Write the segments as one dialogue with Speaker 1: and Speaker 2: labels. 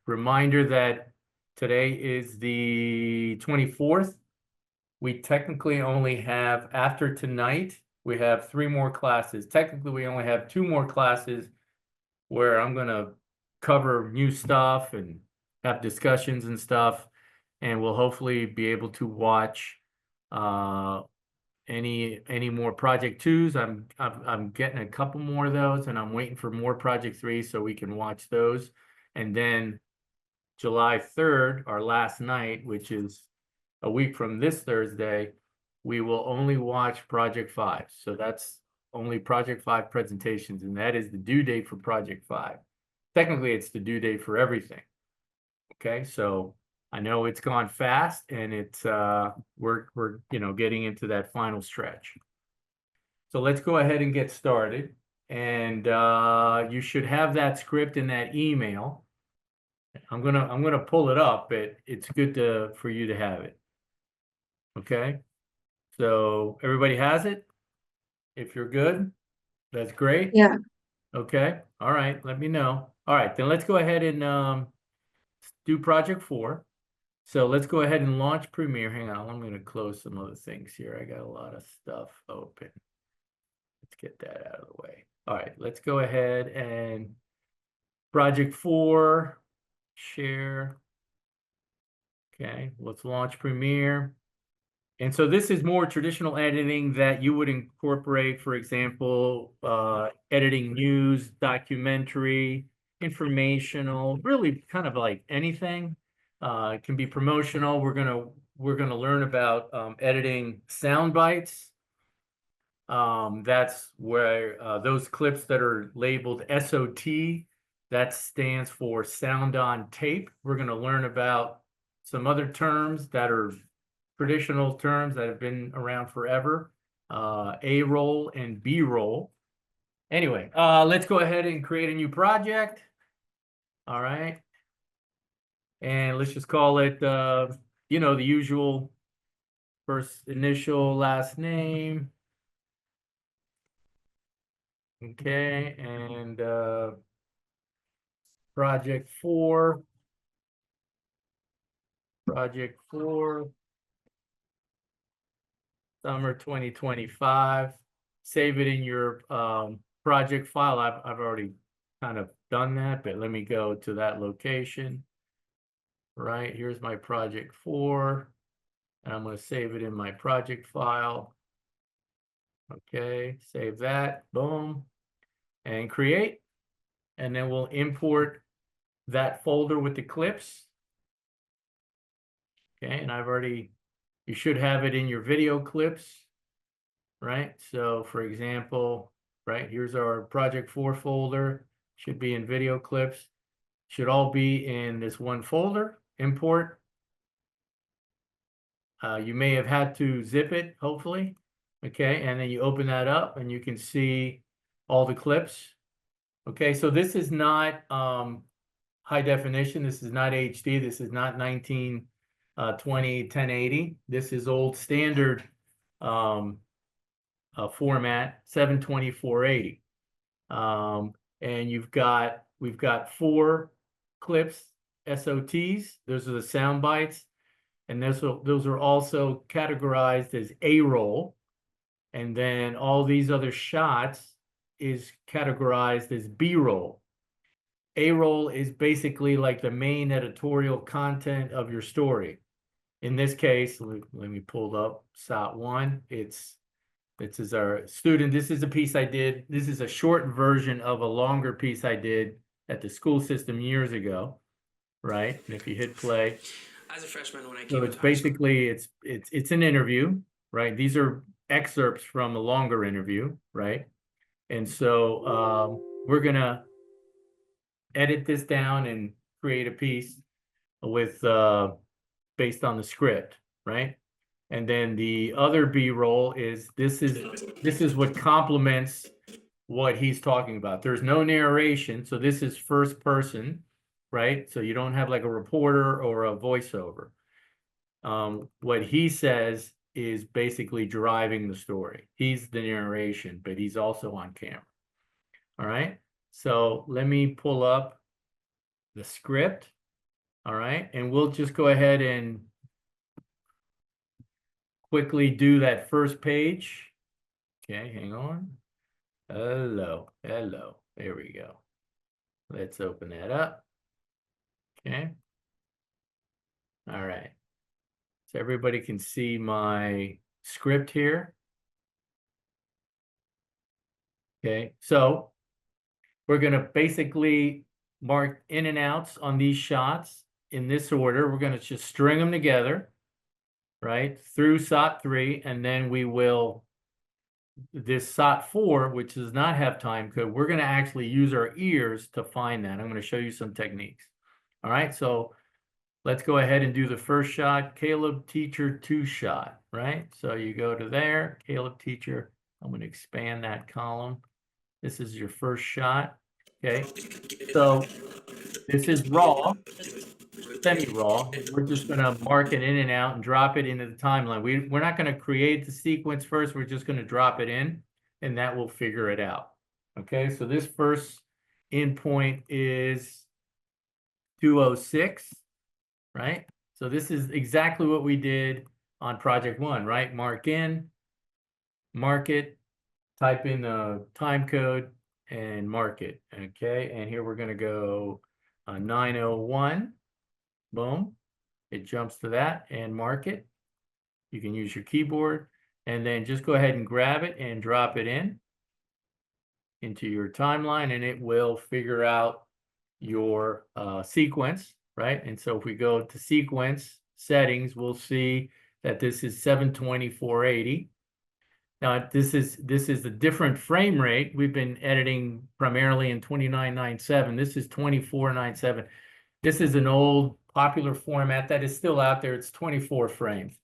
Speaker 1: reminder that today is the 24th. We technically only have, after tonight, we have 3 more classes. Technically, we only have 2 more classes where I'm going to cover new stuff and have discussions and stuff. And we'll hopefully be able to watch any more Project 2s. I'm getting a couple more of those, and I'm waiting for more Project 3s so we can watch those. And then July 3rd, our last night, which is a week from this Thursday, we will only watch Project 5. So that's only Project 5 presentations, and that is the due date for Project 5. Technically, it's the due date for everything. Okay, so I know it's gone fast, and it's we're getting into that final stretch. So let's go ahead and get started. And you should have that script in that email. I'm gonna pull it up, but it's good for you to have it. Okay, so everybody has it. If you're good, that's great.
Speaker 2: Yeah.
Speaker 1: Okay, all right, let me know. All right, then let's go ahead and do Project 4. So let's go ahead and launch Premiere. Hang on, I'm going to close some other things here. I got a lot of stuff open. Let's get that out of the way. All right, let's go ahead and Project 4, share. Okay, let's launch Premiere. And so this is more traditional editing that you would incorporate, for example, editing news, documentary, informational, really kind of like anything. It can be promotional. We're gonna learn about editing sound bites. That's where those clips that are labeled SOT, that stands for sound on tape. We're gonna learn about some other terms that are traditional terms that have been around forever, A-roll and B-roll. Anyway, let's go ahead and create a new project. All right. And let's just call it, the usual first initial, last name. Okay, and Project 4. Project 4. Summer 2025. Save it in your project file. I've already kind of done that, but let me go to that location. Right, here's my Project 4, and I'm going to save it in my project file. Okay, save that, boom, and create. And then we'll import that folder with the clips. Okay, and you should have it in your video clips, right? So for example, right, here's our Project 4 folder, should be in video clips, should all be in this one folder, import. You may have had to zip it, hopefully. Okay, and then you open that up and you can see all the clips. Okay, so this is not high definition. This is not HD. This is not 1920 1080. This is old standard format, 720 480. And we've got 4 clips, SOTs. Those are the sound bites. And those are also categorized as A-roll. And then all these other shots is categorized as B-roll. A-roll is basically like the main editorial content of your story. In this case, let me pull up SOT 1. This is our student. This is a piece I did. This is a short version of a longer piece I did at the school system years ago, right? And if you hit play,
Speaker 3: as a freshman when I came
Speaker 1: so it's basically it's an interview, right? These are excerpts from a longer interview, right? And so we're gonna edit this down and create a piece with based on the script, right? And then the other B-roll is this is what complements what he's talking about. There's no narration, so this is first person, right? So you don't have like a reporter or a voiceover. What he says is basically driving the story. He's the narration, but he's also on camera. All right, so let me pull up the script. All right, and we'll just go ahead and quickly do that first page. Okay, hang on. Hello, hello. There we go. Let's open that up. Okay. All right. So everybody can see my script here. Okay, so we're going to basically mark in and outs on these shots in this order. We're going to just string them together, right, through SOT 3, and then we will, this SOT 4, which does not have time code, we're going to actually use our ears to find that. I'm going to show you some techniques. All right, so let's go ahead and do the first shot, Caleb Teacher 2 shot, right? So you go to there, Caleb Teacher. I'm going to expand that column. This is your first shot. Okay, so this is raw, semi-raw. We're just going to mark it in and out and drop it into the timeline. We're not going to create the sequence first. We're just going to drop it in, and that will figure it out. Okay, so this first endpoint is 206, right? So this is exactly what we did on project 1, right? Mark in, mark it, type in the time code, and mark it. Okay, and here we're going to go 901. Boom. It jumps to that and mark it. You can use your keyboard and then just go ahead and grab it and drop it into your timeline, and it will figure out your sequence, right? And so if we go to sequence settings, we'll see that this is 720/480. Now this is a different frame rate. We've been editing primarily in 2997. This is 2497. This is an old popular format that is still out there. It's 24 frames.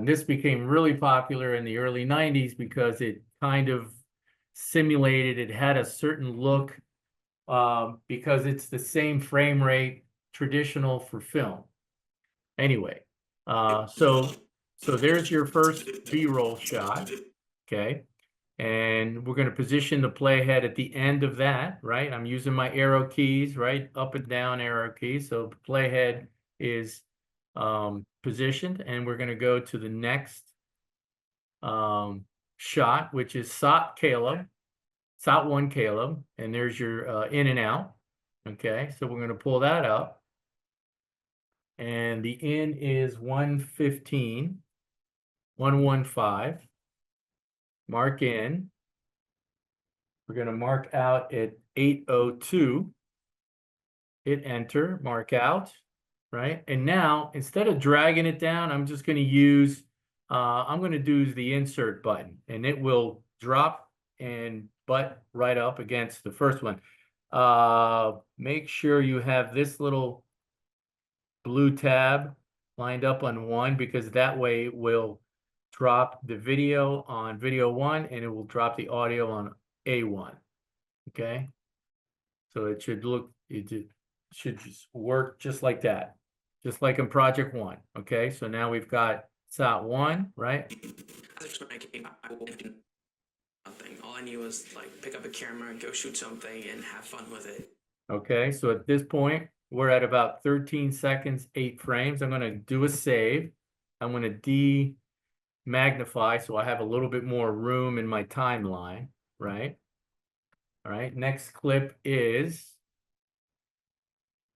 Speaker 1: This became really popular in the early 90s because it kind of simulated, it had a certain look because it's the same frame rate traditional for film. Anyway, so there's your first B-roll shot, okay? And we're going to position the playhead at the end of that, right? I'm using my arrow keys, right? Up and down arrow keys. So the playhead is positioned, and we're going to go to the next shot, which is SOT Caleb, SOT 1 Caleb, and there's your in and out. Okay, so we're going to pull that up. And the in is 115, 115. Mark in. We're going to mark out at 802. Hit enter, mark out, right? And now, instead of dragging it down, I'm just going to use, I'm going to do the insert button, and it will drop and butt right up against the first one. Make sure you have this little blue tab lined up on 1, because that way it will drop the video on video 1 and it will drop the audio on A1. Okay, so it should look, it should just work just like that, just like in project 1. Okay, so now we've got SOT 1, right?
Speaker 2: Nothing. All I knew was like pick up a camera, go shoot something, and have fun with it.
Speaker 1: Okay, so at this point, we're at about 13 seconds, 8 frames. I'm going to do a save. I'm going to magnify so I have a little bit more room in my timeline, right? All right, next clip is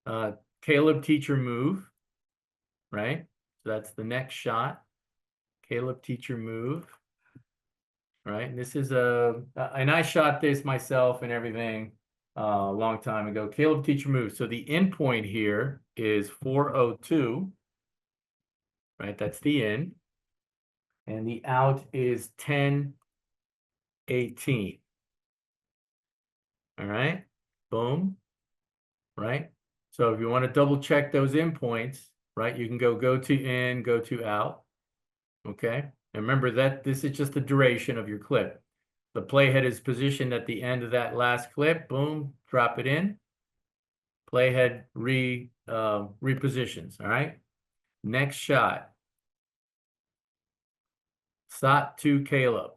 Speaker 1: Caleb Teacher Move, right? So that's the next shot. Caleb Teacher Move, right? And this is and I shot this myself and everything a long time ago. Caleb Teacher Move. So the endpoint here is 402, right? That's the in. And the out is 1018. All right, boom, right? So if you want to double check those endpoints, right, you can go to in, go to out. Okay, and remember that this is just the duration of your clip. The playhead is positioned at the end of that last clip. Boom, drop it in. Playhead repositions. All right, next shot. SOT 2 Caleb.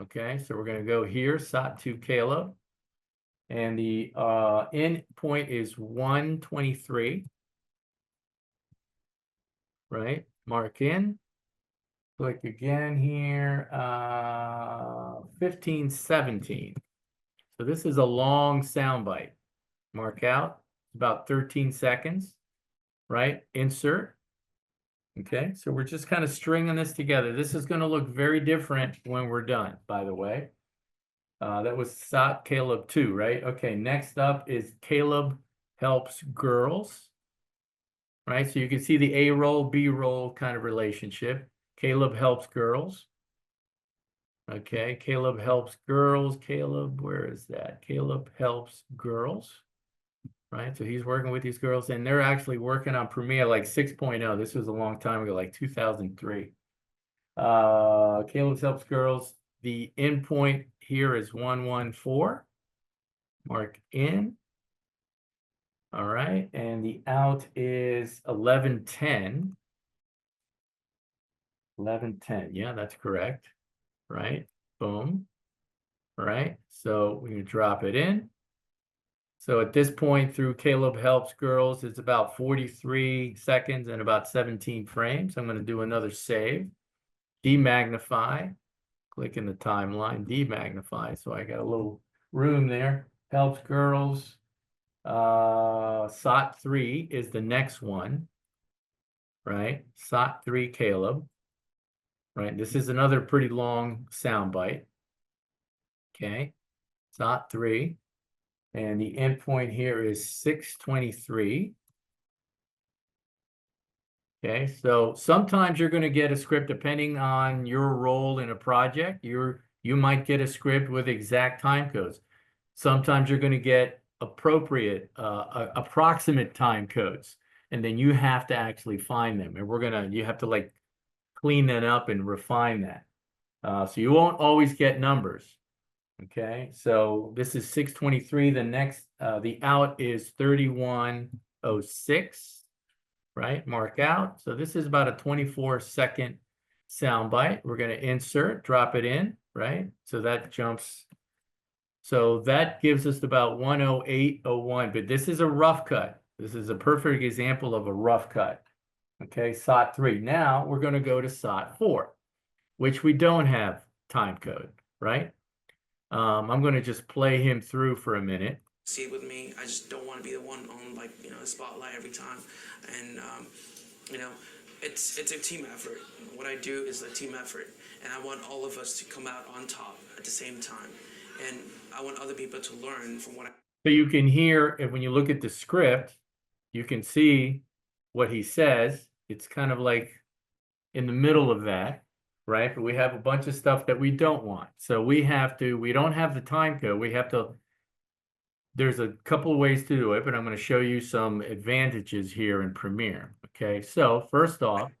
Speaker 1: Okay, so we're going to go here, SOT 2 Caleb. And the end point is 123. Right? Mark in. Click again here. 1517. So this is a long sound bite. Mark out. About 13 seconds. Right? Insert. Okay, so we're just kind of stringing this together. This is going to look very different when we're done, by the way. That was SOT Caleb 2, right? Okay, next up is Caleb helps girls. Right, so you can see the A roll, B roll kind of relationship. Caleb helps girls. Okay, Caleb helps girls. Caleb, where is that? Caleb helps girls. Right, so he's working with these girls, and they're actually working on Premiere like 6.0. This was a long time ago, like 2003. Caleb helps girls. The endpoint here is 114. Mark in. All right, and the out is 1110. 1110, yeah, that's correct. Right, boom. All right, so we're gonna drop it in. So at this point through Caleb helps girls, it's about 43 seconds and about 17 frames. I'm gonna do another save. Demagnify, click in the timeline, demagnify. So I got a little room there. Helps girls. SOT 3 is the next one, right? SOT 3 Caleb, right? This is another pretty long sound bite. Okay, SOT 3. And the endpoint here is 623. Okay, so sometimes you're going to get a script depending on your role in a project. You might get a script with exact time codes. Sometimes you're going to get appropriate, approximate time codes, and then you have to actually find them. And you have to like clean that up and refine that. So you won't always get numbers. Okay, so this is 623. The next, the out is 3106, right? Mark out. So this is about a 24-second sound bite. We're going to insert, drop it in, right? So that jumps. So that gives us about 10801, but this is a rough cut. This is a perfect example of a rough cut. Okay, SOT 3. Now we're going to go to SOT 4, which we don't have time code, right? I'm going to just play him through for a minute.
Speaker 2: See it with me. I just don't want to be the one on the spotlight every time, and it's a team effort. What I do is a team effort, and I want all of us to come out on top at the same time, and I want other people to learn from what I.
Speaker 1: So you can hear, if when you look at the script, you can see what he says. It's kind of like in the middle of that. Right? But we have a bunch of stuff that we don't want. So we don't have the time code. There's a couple of ways to do it, but I'm going to show you some advantages here in Premiere. Okay, so first off,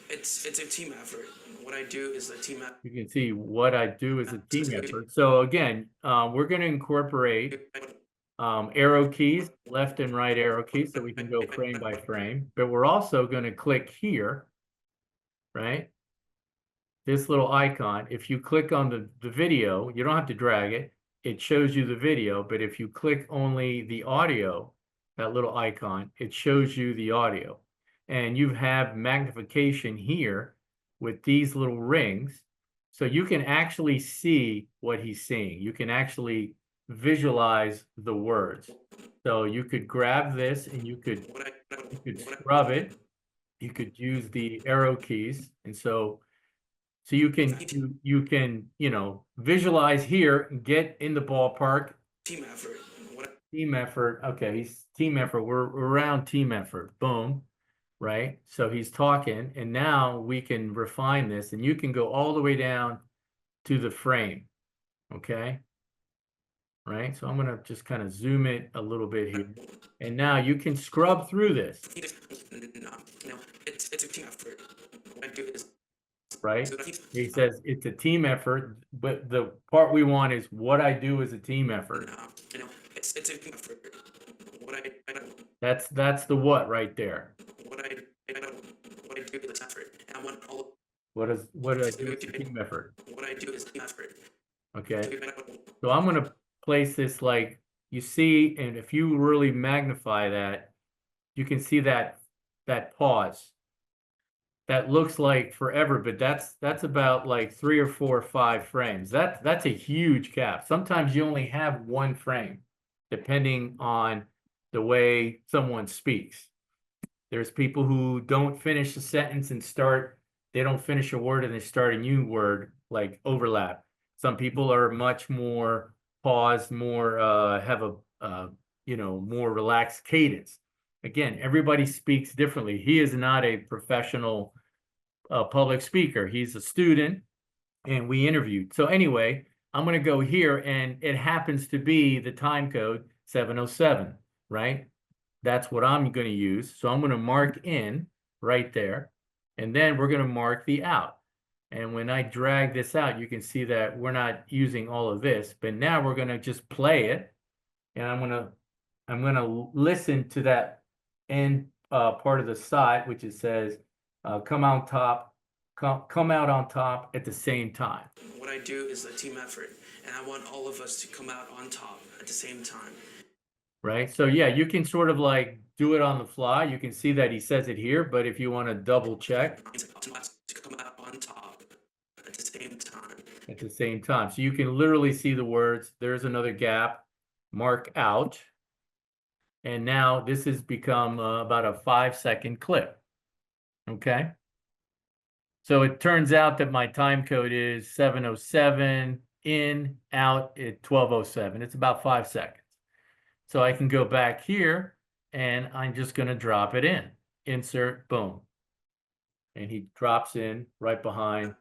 Speaker 2: It's a team effort. What I do is a team effort.
Speaker 1: You can see what I do is a team effort. So again, we're going to incorporate arrow keys, left and right arrow keys, so we can go frame by frame. But we're also going to click here. Right? This little icon, if you click on the video, you don't have to drag it. It shows you the video, but if you click only the audio, that little icon, it shows you the audio. And you have magnification here with these little rings. So you can actually see what he's saying. You can actually visualize the words. So you could grab this and you could scrub it. You could use the arrow keys, and so you can visualize here and get in the ballpark.
Speaker 2: Team effort.
Speaker 1: Team effort. Okay, he's team effort. We're around team effort. Boom. Right. So he's talking, and now we can refine this, and you can go all the way down to the frame. Okay. Right. So I'm gonna just kind of zoom it a little bit here, and now you can scrub through this.
Speaker 2: It's a team effort. What I do is
Speaker 1: right? He says it's a team effort, but the part we want is what I do is a team effort.
Speaker 2: It's a team effort. What I
Speaker 1: That's the what right there.
Speaker 2: What I do is effort, and I want all.
Speaker 1: What do I do? It's a team effort.
Speaker 2: What I do is team effort.
Speaker 1: Okay. So I'm going to place this like you see, and if you really magnify that, you can see that pause. That looks like forever, but that's about like 3 or 4 or 5 frames. That's a huge gap. Sometimes you only have 1 frame, depending on the way someone speaks. There's people who don't finish a sentence and they don't finish a word and they start a new word, like overlap. Some people are much more paused, more have a more relaxed cadence. Again, everybody speaks differently. He is not a professional public speaker. He's a student and we interviewed. So anyway, I'm going to go here and it happens to be the time code 707, right? That's what I'm going to use. So I'm going to mark in right there. And then we're going to mark the out. And when I drag this out, you can see that we're not using all of this, but now we're going to just play it. And I'm going to listen to that end part of the side, which it says, come out top, come out on top at the same time.
Speaker 2: What I do is a team effort, and I want all of us to come out on top at the same time.
Speaker 1: Right. So yeah, you can sort of like do it on the fly. You can see that he says it here, but if you want to double check
Speaker 2: To come out on top at the same time.
Speaker 1: at the same time. So you can literally see the words. There's another gap, mark out. And now this has become about a 5-second clip. Okay. So it turns out that my time code is 707, in, out at 1207. It's about 5 seconds. So I can go back here and I'm just going to drop it in. Insert, boom. And he drops in right behind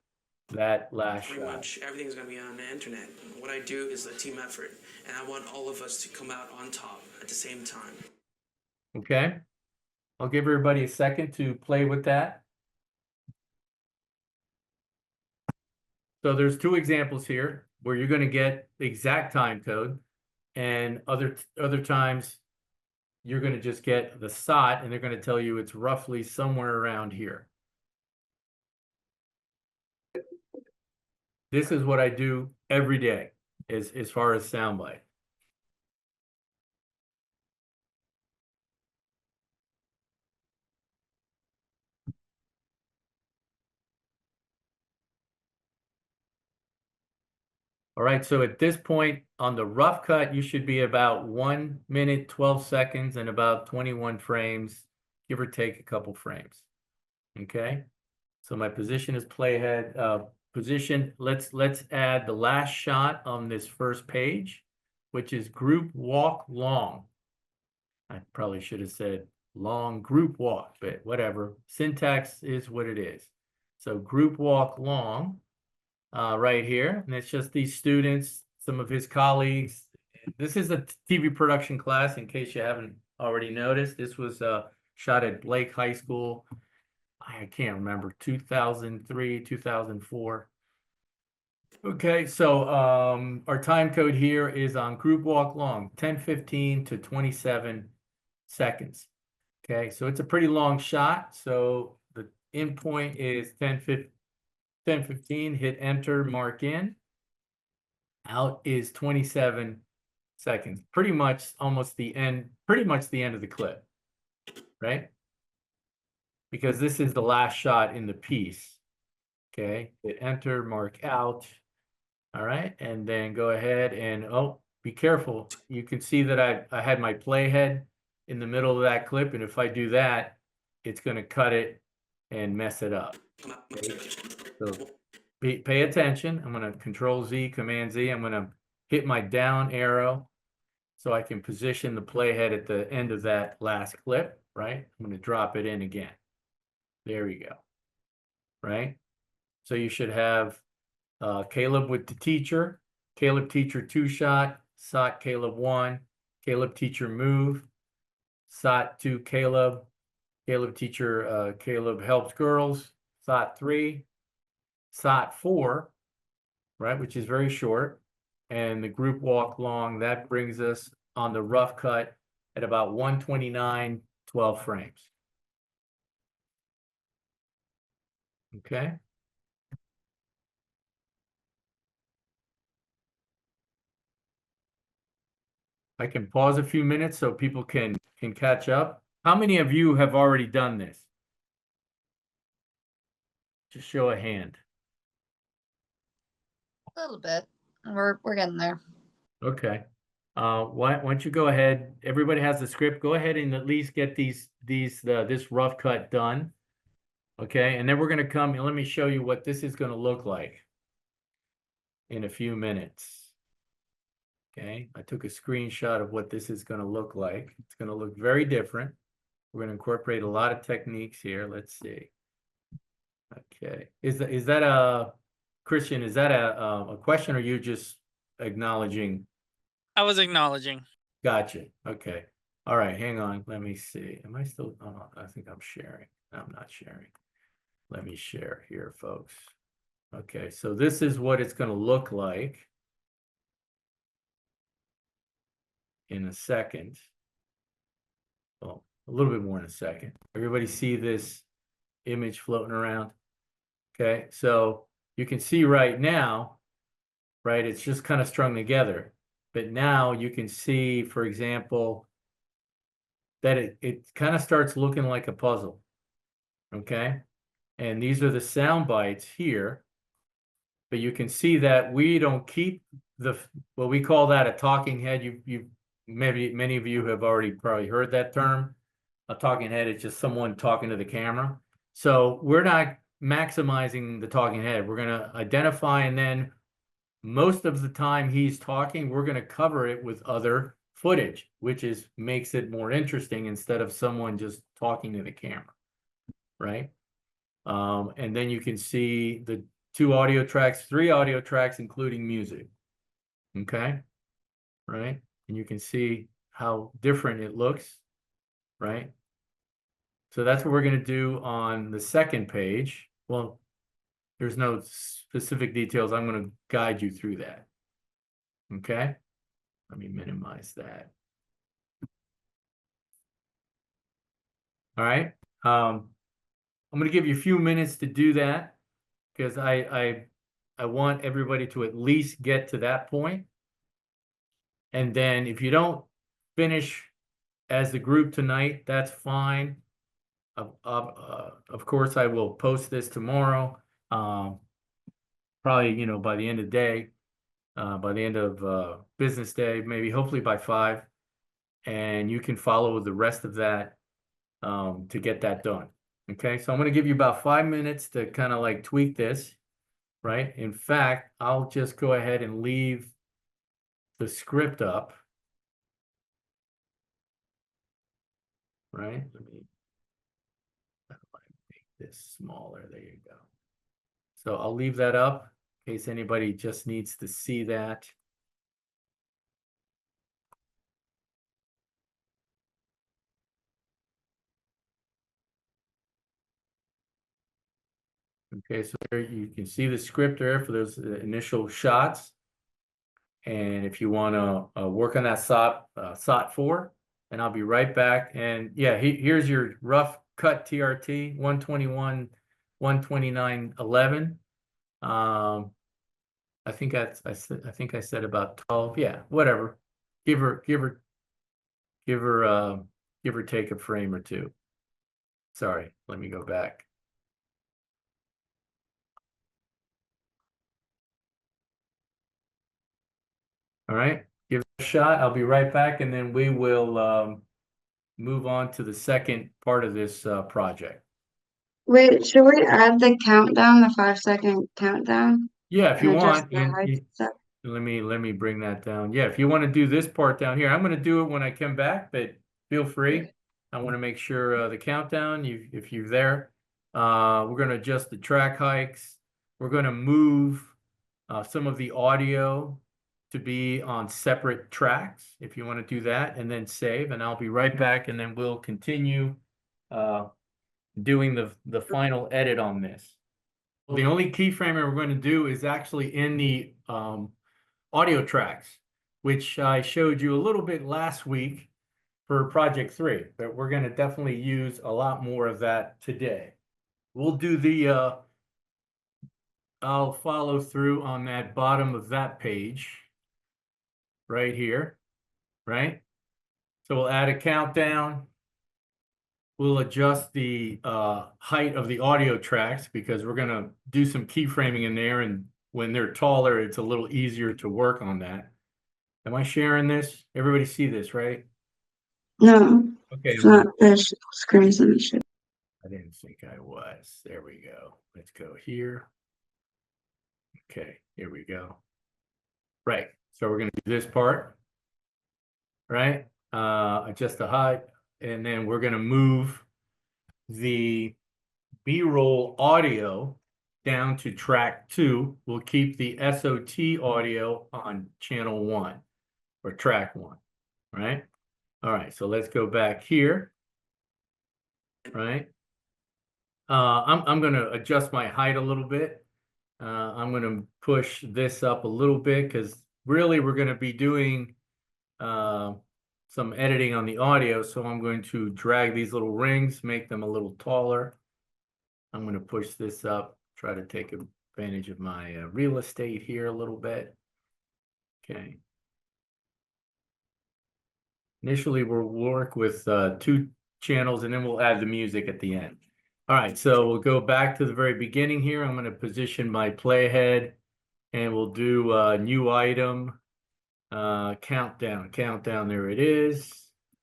Speaker 1: that last
Speaker 2: Pretty
Speaker 1: shot.
Speaker 2: much everything's going to be on the internet. What I do is a team effort, and I want all of us to come out on top at the same time.
Speaker 1: Okay. I'll give everybody a second to play with that. So there's 2 examples here where you're going to get the exact time code, and other times you're going to just get the SOT and they're going to tell you it's roughly somewhere around here. This is what I do every day as far as soundbite. All right, so at this point on the rough cut, you should be about 1 minute, 12 seconds and about 21 frames, give or take a couple frames. Okay, so my position is playhead position. Let's add the last shot on this first page, which is group walk long. I probably should have said long group walk, but whatever. Syntax is what it is. So group walk long. Right here, and it's just these students, some of his colleagues. This is a TV production class, in case you haven't already noticed. This was shot at Blake High School. I can't remember, 2003, 2004. Okay, so our time code here is on group walk long, 10:15 to 27 seconds. Okay, so it's a pretty long shot. So the end point is 10:15, hit enter, mark in. Out is 27 seconds. Pretty much almost the end, pretty much the end of the clip, right? Because this is the last shot in the piece. Okay, hit enter, mark out. All right, and then go ahead and, oh, be careful. You can see that I had my playhead in the middle of that clip, and if I do that, it's going to cut it and mess it up. Okay? So pay attention. I'm going to Control Z, Command Z. I'm going to hit my down arrow so I can position the playhead at the end of that last clip, right? I'm going to drop it in again. There we go, right? So you should have Caleb with the teacher, Caleb teacher 2-shot, SOT Caleb 1, Caleb teacher move, SOT 2 Caleb, Caleb teacher Caleb helps girls, SOT 3, SOT 4, right, which is very short, and the group walk long, that brings us on the rough cut at about 129, 12 frames. Okay. I can pause a few minutes so people can catch up. How many of you have already done this? Just show a hand.
Speaker 3: A little bit. We're getting there.
Speaker 1: Okay. Why don't you go ahead? Everybody has the script. Go ahead and at least get this rough cut done. Okay, and then we're gonna come and let me show you what this is gonna look like in a few minutes. Okay, I took a screenshot of what this is gonna look like. It's gonna look very different. We're gonna incorporate a lot of techniques here. Let's see. Okay, is that a Christian? Is that a question, or you just acknowledging?
Speaker 4: I was acknowledging.
Speaker 1: Gotcha. Okay. All right. Hang on. Let me see. Am I still? Oh, I think I'm sharing. No, I'm not sharing. Let me share here, folks. Okay. So this is what it's going to look like in a second. Well, a little bit more in a second. Everybody see this image floating around? Okay. So you can see right now, right? It's just kind of strung together. But now you can see, for example, that it kind of starts looking like a puzzle. Okay. And these are the sound bites here. But you can see that we don't keep what we call that a talking head. You maybe many of you have already probably heard that term. A talking head is just someone talking to the camera. So we're not maximizing the talking head. We're going to identify, and then most of the time he's talking, we're going to cover it with other footage, which makes it more interesting instead of someone just talking to the camera, right? And then you can see the 2 audio tracks, 3 audio tracks, including music. Okay, right? And you can see how different it looks, right? So that's what we're going to do on the second page. Well, there's no specific details. I'm going to guide you through that. Okay, let me minimize that. All right. I'm going to give you a few minutes to do that because I want everybody to at least get to that point. And then if you don't finish as the group tonight, that's fine. Of course, I will post this tomorrow. Probably, by the end of the day, by the end of business day, maybe hopefully by 5. And you can follow the rest of that to get that done. Okay, so I'm going to give you about 5 minutes to kind of like tweak this, right? In fact, I'll just go ahead and leave the script up, right? Let me make this smaller. There you go. So I'll leave that up in case anybody just needs to see that. Okay, so there you can see the script there for those initial shots. And if you want to work on that SOT 4, and I'll be right back. And yeah, here's your rough cut TRT 121, 129.11. I think I said about 12. Yeah, whatever. Give or take a frame or two. Sorry, let me go back. All right, give it a shot. I'll be right back, and then we will move on to the second part of this project.
Speaker 5: Wait, should we add the countdown, the 5-second countdown?
Speaker 1: Yeah, if you
Speaker 5: And adjust
Speaker 1: want,
Speaker 5: the height stuff?
Speaker 1: let me bring that down. Yeah, if you want to do this part down here, I'm going to do it when I come back, but feel free. I want to make sure the countdown, if you're there, we're going to adjust the track hikes. We're going to move some of the audio to be on separate tracks if you want to do that, and then save, and I'll be right back, and then we'll continue doing the final edit on this. The only keyframing we're going to do is actually in the audio tracks, which I showed you a little bit last week for project 3, but we're going to definitely use a lot more of that today. We'll do I'll follow through on that bottom of that page right here, right? So we'll add a countdown. We'll adjust the height of the audio tracks because we're going to do some keyframing in there. And when they're taller, it's a little easier to work on that. Am I sharing this? Everybody see this, right?
Speaker 5: No,
Speaker 1: Okay.
Speaker 5: it's not the screens. Let me show.
Speaker 1: I didn't think I was. There we go. Let's go here. Okay, here we go. Right. So we're going to do this part, right? Adjust the height, and then we're going to move the B-roll audio down to track 2. We'll keep the SOT audio on channel 1 or track 1, right? All right, so let's go back here, right? I'm going to adjust my height a little bit. I'm going to push this up a little bit because really we're going to be doing some editing on the audio. So I'm going to drag these little rings, make them a little taller. I'm going to push this up, try to take advantage of my real estate here a little bit. Okay. Initially, we'll work with 2 channels and then we'll add the music at the end. All right, so we'll go back to the very beginning here. I'm going to position my playhead and we'll do a new item, countdown. There it is.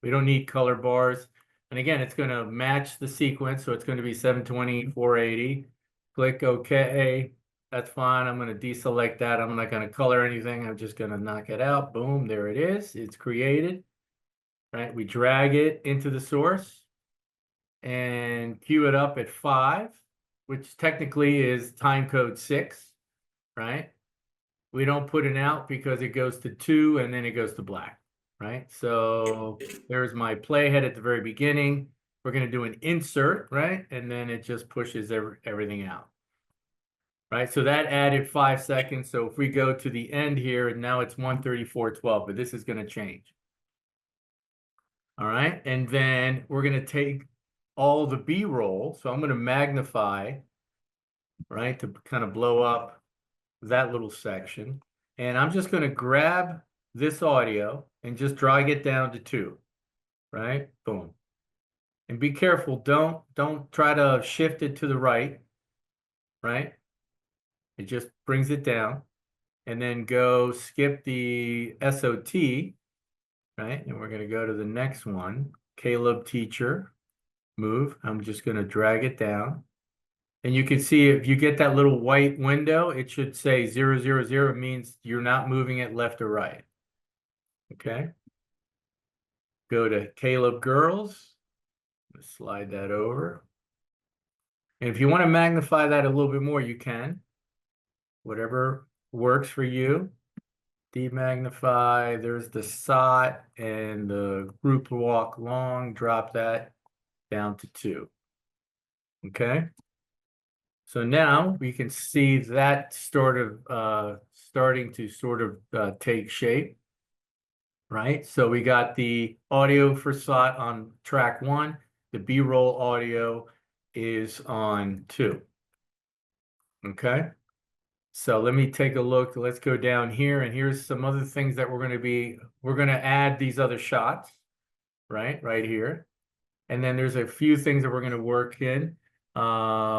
Speaker 1: We don't need color bars. And again, it's going to match the sequence. So it's going to be 720, 480. Click OK. That's fine. I'm going to deselect that. I'm not going to color anything. I'm just going to knock it out. Boom, there it is. It's created. Right? We drag it into the source and cue it up at 5, which technically is time code 6, right? We don't put an out because it goes to 2 and then it goes to black, right? So there's my playhead at the very beginning. We're going to do an insert, right? And then it just pushes everything out, right? So that added 5 seconds. So if we go to the end here, and now it's 1:34:12, but this is going to change. All right. And then we're going to take all the B-roll. So I'm going to magnify, right, to kind of blow up that little section. And I'm just going to grab this audio and just drag it down to 2, right? Boom. And be careful. Don't try to shift it to the right, right? It just brings it down. And then go skip the SOT, right? And we're going to go to the next one, Caleb teacher, move. I'm just going to drag it down. And you can see if you get that little white window, it should say 0, 0, 0. It means you're not moving it left or right. Okay. Go to Caleb girls. Slide that over. And if you want to magnify that a little bit more, you can. Whatever works for you. Demagnify. There's the SOT and the group walk long. Drop that down to 2. Okay. So now we can see that starting to sort of take shape, right? So we got the audio for SOT on track 1. The B-roll audio is on 2. Okay. So let me take a look. Let's go down here, and here's some other things that we're going to add these other shots, right? Right here. And then there's a few things that we're going to work in.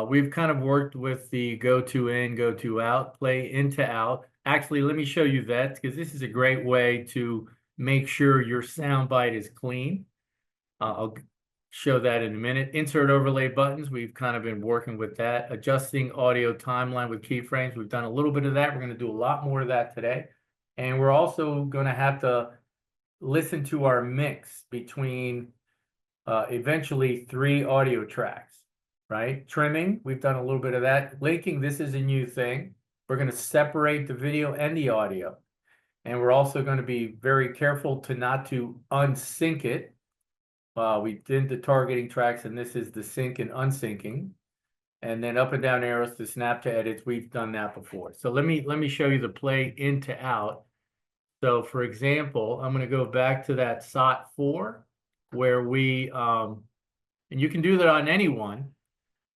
Speaker 1: We've kind of worked with the go to in, go to out, play into out. Actually, let me show you that because this is a great way to make sure your sound bite is clean. I'll show that in a minute. Insert overlay buttons. We've kind of been working with that. Adjusting audio timeline with keyframes. We've done a little bit of that. We're going to do a lot more of that today. And we're also going to have to listen to our mix between eventually 3 audio tracks, right? Trimming, we've done a little bit of that. Linking, this is a new thing. We're going to separate the video and the audio. And we're also going to be very careful not to unsync it. We did the targeting tracks, and this is the sync and unsyncing. And then up and down arrows to snap to edits. We've done that before. So let me show you the play into out. So for example, I'm going to go back to that SOT 4 where we, and you can do that on anyone,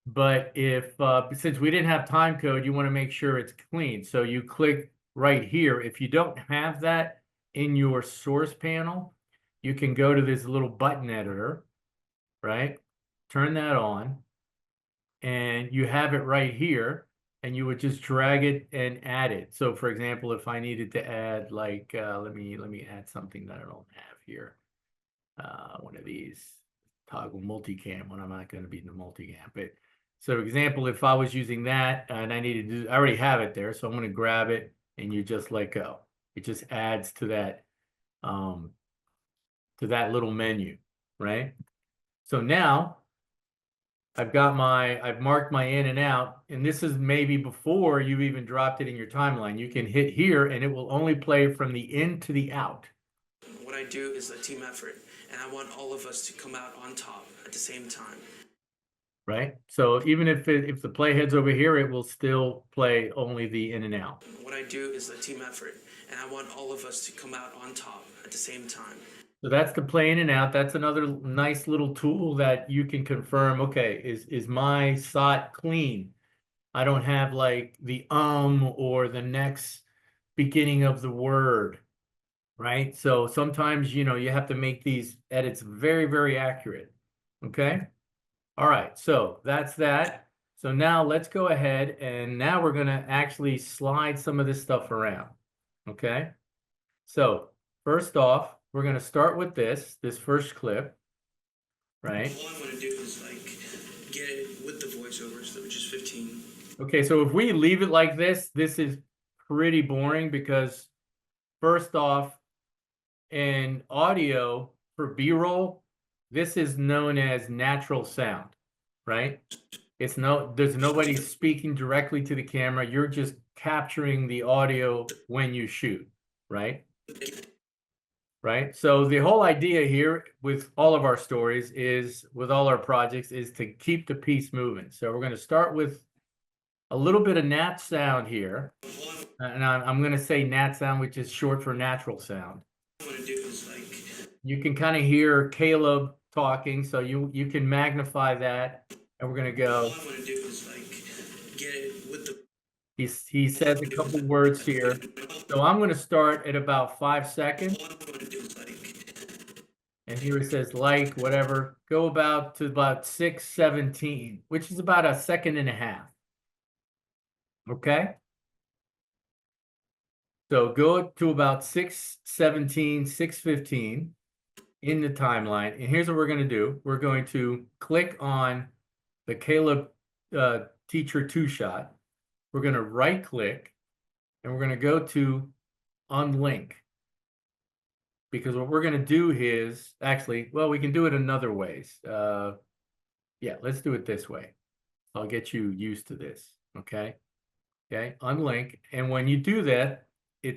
Speaker 1: but if, since we didn't have time code, you want to make sure it's clean. So you click right here. If you don't have that in your source panel, you can go to this little button editor, right? Turn that on, and you have it right here, and you would just drag it and add it. So for example, if I needed to add like, let me add something that I don't have here. One of these toggle multicam when I'm not going to be in the multicam. But so example, if I was using that and I needed to, I already have it there. So I'm going to grab it and you just let go. It just adds to that little menu, right? So now I've marked my in and out, and this is maybe before you've even dropped it in your timeline. You can hit here and it will only play from the in to the out.
Speaker 2: What I do is a team effort, and I want all of us to come out on top at the same time.
Speaker 1: Right? So even if the playhead's over here, it will still play only the in and out.
Speaker 2: What I do is a team effort, and I want all of us to come out on top at the same time.
Speaker 1: So that's the play in and out. That's another nice little tool that you can confirm, okay, is my SOT clean? I don't have like the or the next beginning of the word, right? So sometimes, you have to make these edits very, very accurate. Okay? All right, so that's that. So now let's go ahead and now we're gonna actually slide some of this stuff around. Okay? So first off, we're gonna start with this first clip, right?
Speaker 2: All I'm going to do is like get it with the voiceovers, which is 15.
Speaker 1: Okay, so if we leave it like this is pretty boring because first off, in audio for B-roll, this is known as natural sound, right? There's nobody speaking directly to the camera. You're just capturing the audio when you shoot, right? Right. So the whole idea here with all of our stories is, with all our projects, is to keep the piece moving. So we're going to start with a little bit of nat sound here. And I'm going to say nat sound, which is short for natural sound.
Speaker 2: What I'm going to do is like,
Speaker 1: You can kind of hear Caleb talking, so you can magnify that. And we're going to
Speaker 2: all
Speaker 1: go.
Speaker 2: I'm going to do is like get it with the.
Speaker 1: He says a couple words here. So I'm going to start at about 5 seconds.
Speaker 2: All I'm going to do is like.
Speaker 1: And here it says like, whatever, go about to about 6:17, which is about a second and a half. Okay? So go to about 6:17, 6:15 in the timeline. And here's what we're going to do. We're going to click on the Caleb Teacher 2-shot. We're going to right click and we're going to go to unlink. Because what we're going to do is actually, well, we can do it another ways. Yeah, let's do it this way. I'll get you used to this. Okay. Okay. Unlink. And when you do that, it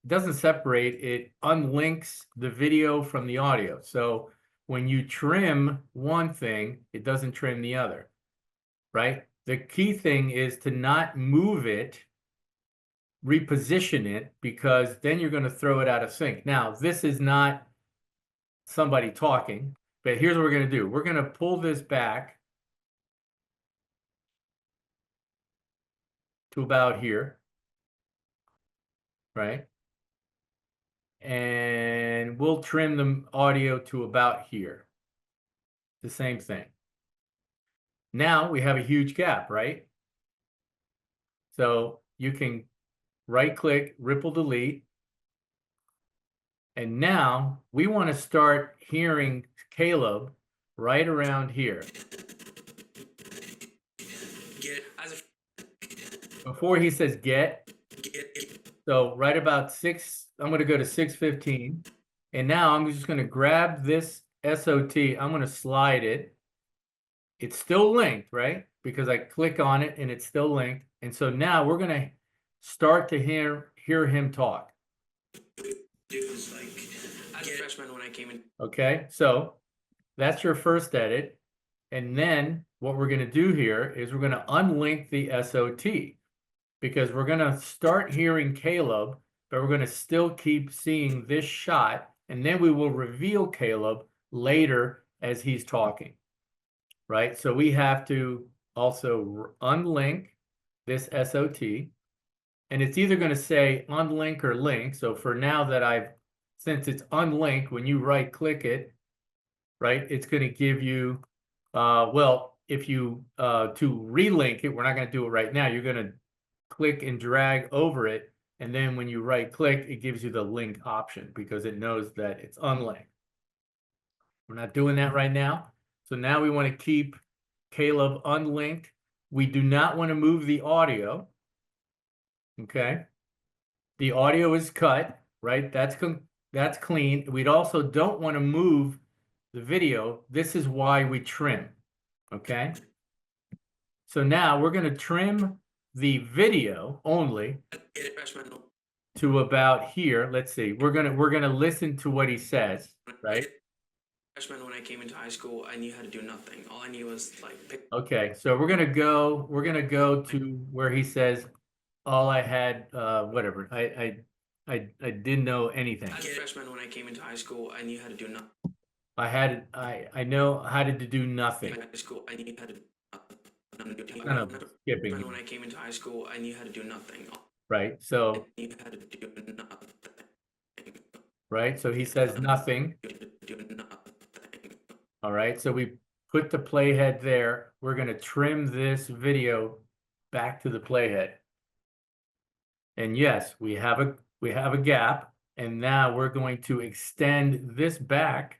Speaker 1: doesn't separate, it unlinks the video from the audio. So when you trim one thing, it doesn't trim the other. Right. The key thing is to not move it, reposition it, because then you're going to throw it out of sync. Now, this is not somebody talking, but here's what we're going to do. We're going to pull this back to about here, right? And we'll trim the audio to about here. The same thing. Now we have a huge gap, right? So you can right click, ripple delete. And now we want to start hearing Caleb right around here.
Speaker 2: Get as a.
Speaker 1: Before he says get,
Speaker 2: Get.
Speaker 1: so right about 6, I'm going to go to 6:15. And now I'm just going to grab this SOT. I'm going to slide it. It's still linked, right? Because I click on it and it's still linked. And so now we're going to start to hear him talk.
Speaker 2: Do is like as a freshman when I came in.
Speaker 1: Okay, so that's your first edit. And then what we're going to do here is we're going to unlink the SOT because we're going to start hearing Caleb, but we're going to still keep seeing this shot. And then we will reveal Caleb later as he's talking, right? So we have to also unlink this SOT. And it's either going to say unlink or link. So for now that I've since it's unlinked, when you right click it, right, it's going to give you, well, if you, to relink it, we're not going to do it right now. You're going to click and drag over it. And then when you right click, it gives you the link option because it knows that it's unlinked. We're not doing that right now. So now we want to keep Caleb unlinked. We do not want to move the audio. Okay. The audio is cut, right? That's clean. We also don't want to move the video. This is why we trim. Okay. So now we're going to trim the video only
Speaker 2: Freshman,
Speaker 1: to about here. Let's see. We're gonna listen to what he says, right?
Speaker 2: freshman, when I came into high school, I knew how to do nothing. All I knew was like pick.
Speaker 1: Okay, so we're gonna go to where he says, all I had, whatever. I didn't know anything.
Speaker 2: As a freshman, when I came into high school, I knew how to do nothing.
Speaker 1: I know how to do nothing.
Speaker 2: In high school, I knew how to.
Speaker 1: Kind of skipping,
Speaker 2: When I came into high school, I knew how to do nothing.
Speaker 1: right? So,
Speaker 2: I knew how to do nothing.
Speaker 1: right, so he says nothing.
Speaker 2: Do nothing.
Speaker 1: All right, so we put the playhead there. We're gonna trim this video back to the playhead. And yes, we have a gap, and now we're going to extend this back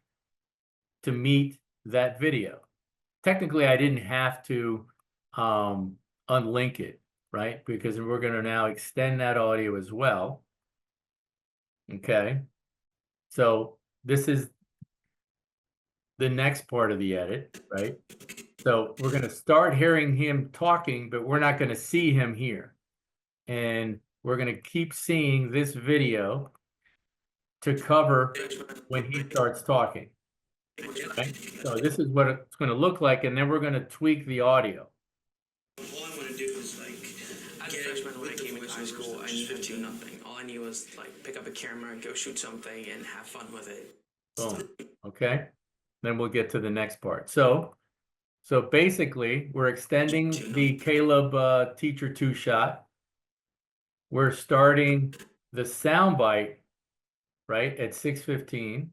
Speaker 1: to meet that video. Technically, I didn't have to unlink it, right? Because we're gonna now extend that audio as well. Okay, so this is the next part of the edit, right? So we're going to start hearing him talking, but we're not going to see him here. And we're going to keep seeing this video to cover when he starts talking. Right? So this is what it's going to look like, and then we're going to tweak the audio.
Speaker 2: All I want to do is like, as a freshman when I came into high school, I knew how to do nothing. All I knew was like pick up a camera, go shoot something, and have fun with it.
Speaker 1: Boom. Okay. Then we'll get to the next part. So basically, we're extending the Caleb teacher 2 shot. We're starting the soundbite, right, at 6:15.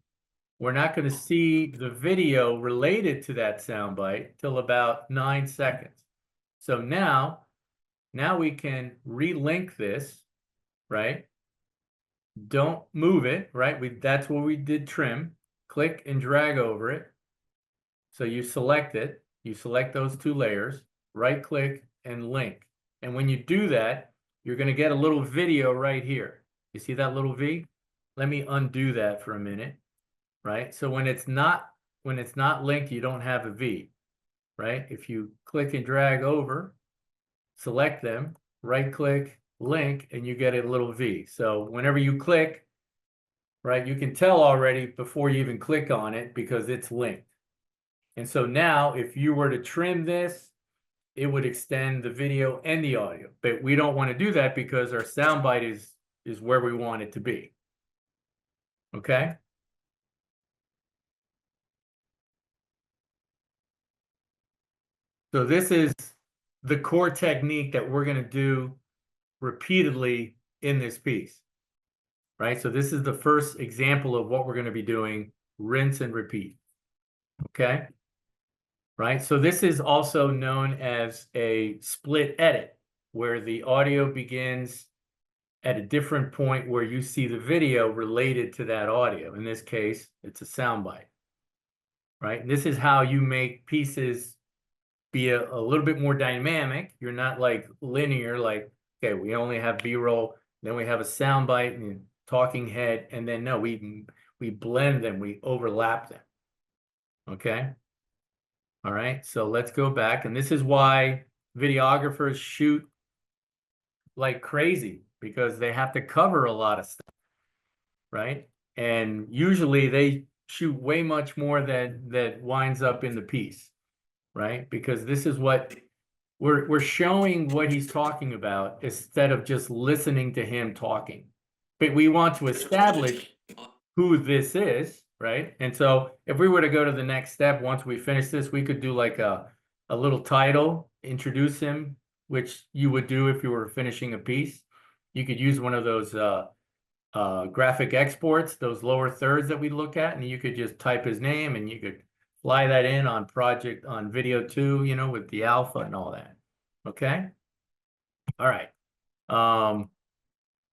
Speaker 1: We're not going to see the video related to that soundbite till about 9 seconds. So now we can relink this, right? Don't move it, right? That's what we did trim. Click and drag over it. So you select it. You select those 2 layers, right click and link. And when you do that, you're going to get a little video right here. You see that little V? Let me undo that for a minute, right? So when it's not linked, you don't have a V, right? If you click and drag over, select them, right click, link, and you get a little V. So whenever you click, right, you can tell already before you even click on it because it's linked. And so now if you were to trim this, it would extend the video and the audio, but we don't want to do that because our soundbite is where we want it to be. Okay. So this is the core technique that we're going to do repeatedly in this piece, right? So this is the first example of what we're going to be doing, rinse and repeat. Okay. Right. So this is also known as a split edit, where the audio begins at a different point where you see the video related to that audio. In this case, it's a soundbite. Right. And this is how you make pieces be a little bit more dynamic. You're not like linear, like, okay, we only have B-roll, then we have a soundbite and talking head, and then no, we blend them, we overlap them. Okay. All right, so let's go back. And this is why videographers shoot like crazy, because they have to cover a lot of stuff, right? And usually they shoot way much more that winds up in the piece, right? Because this is what we're showing what he's talking about instead of just listening to him talking. But we want to establish who this is, right? And so if we were to go to the next step, once we finish this, we could do like a little title, introduce him, which you would do if you were finishing a piece. You could use one of those graphic exports, those lower thirds that we look at, and you could just type his name and you could fly that in on video 2, you know, with the alpha and all that. Okay. All right.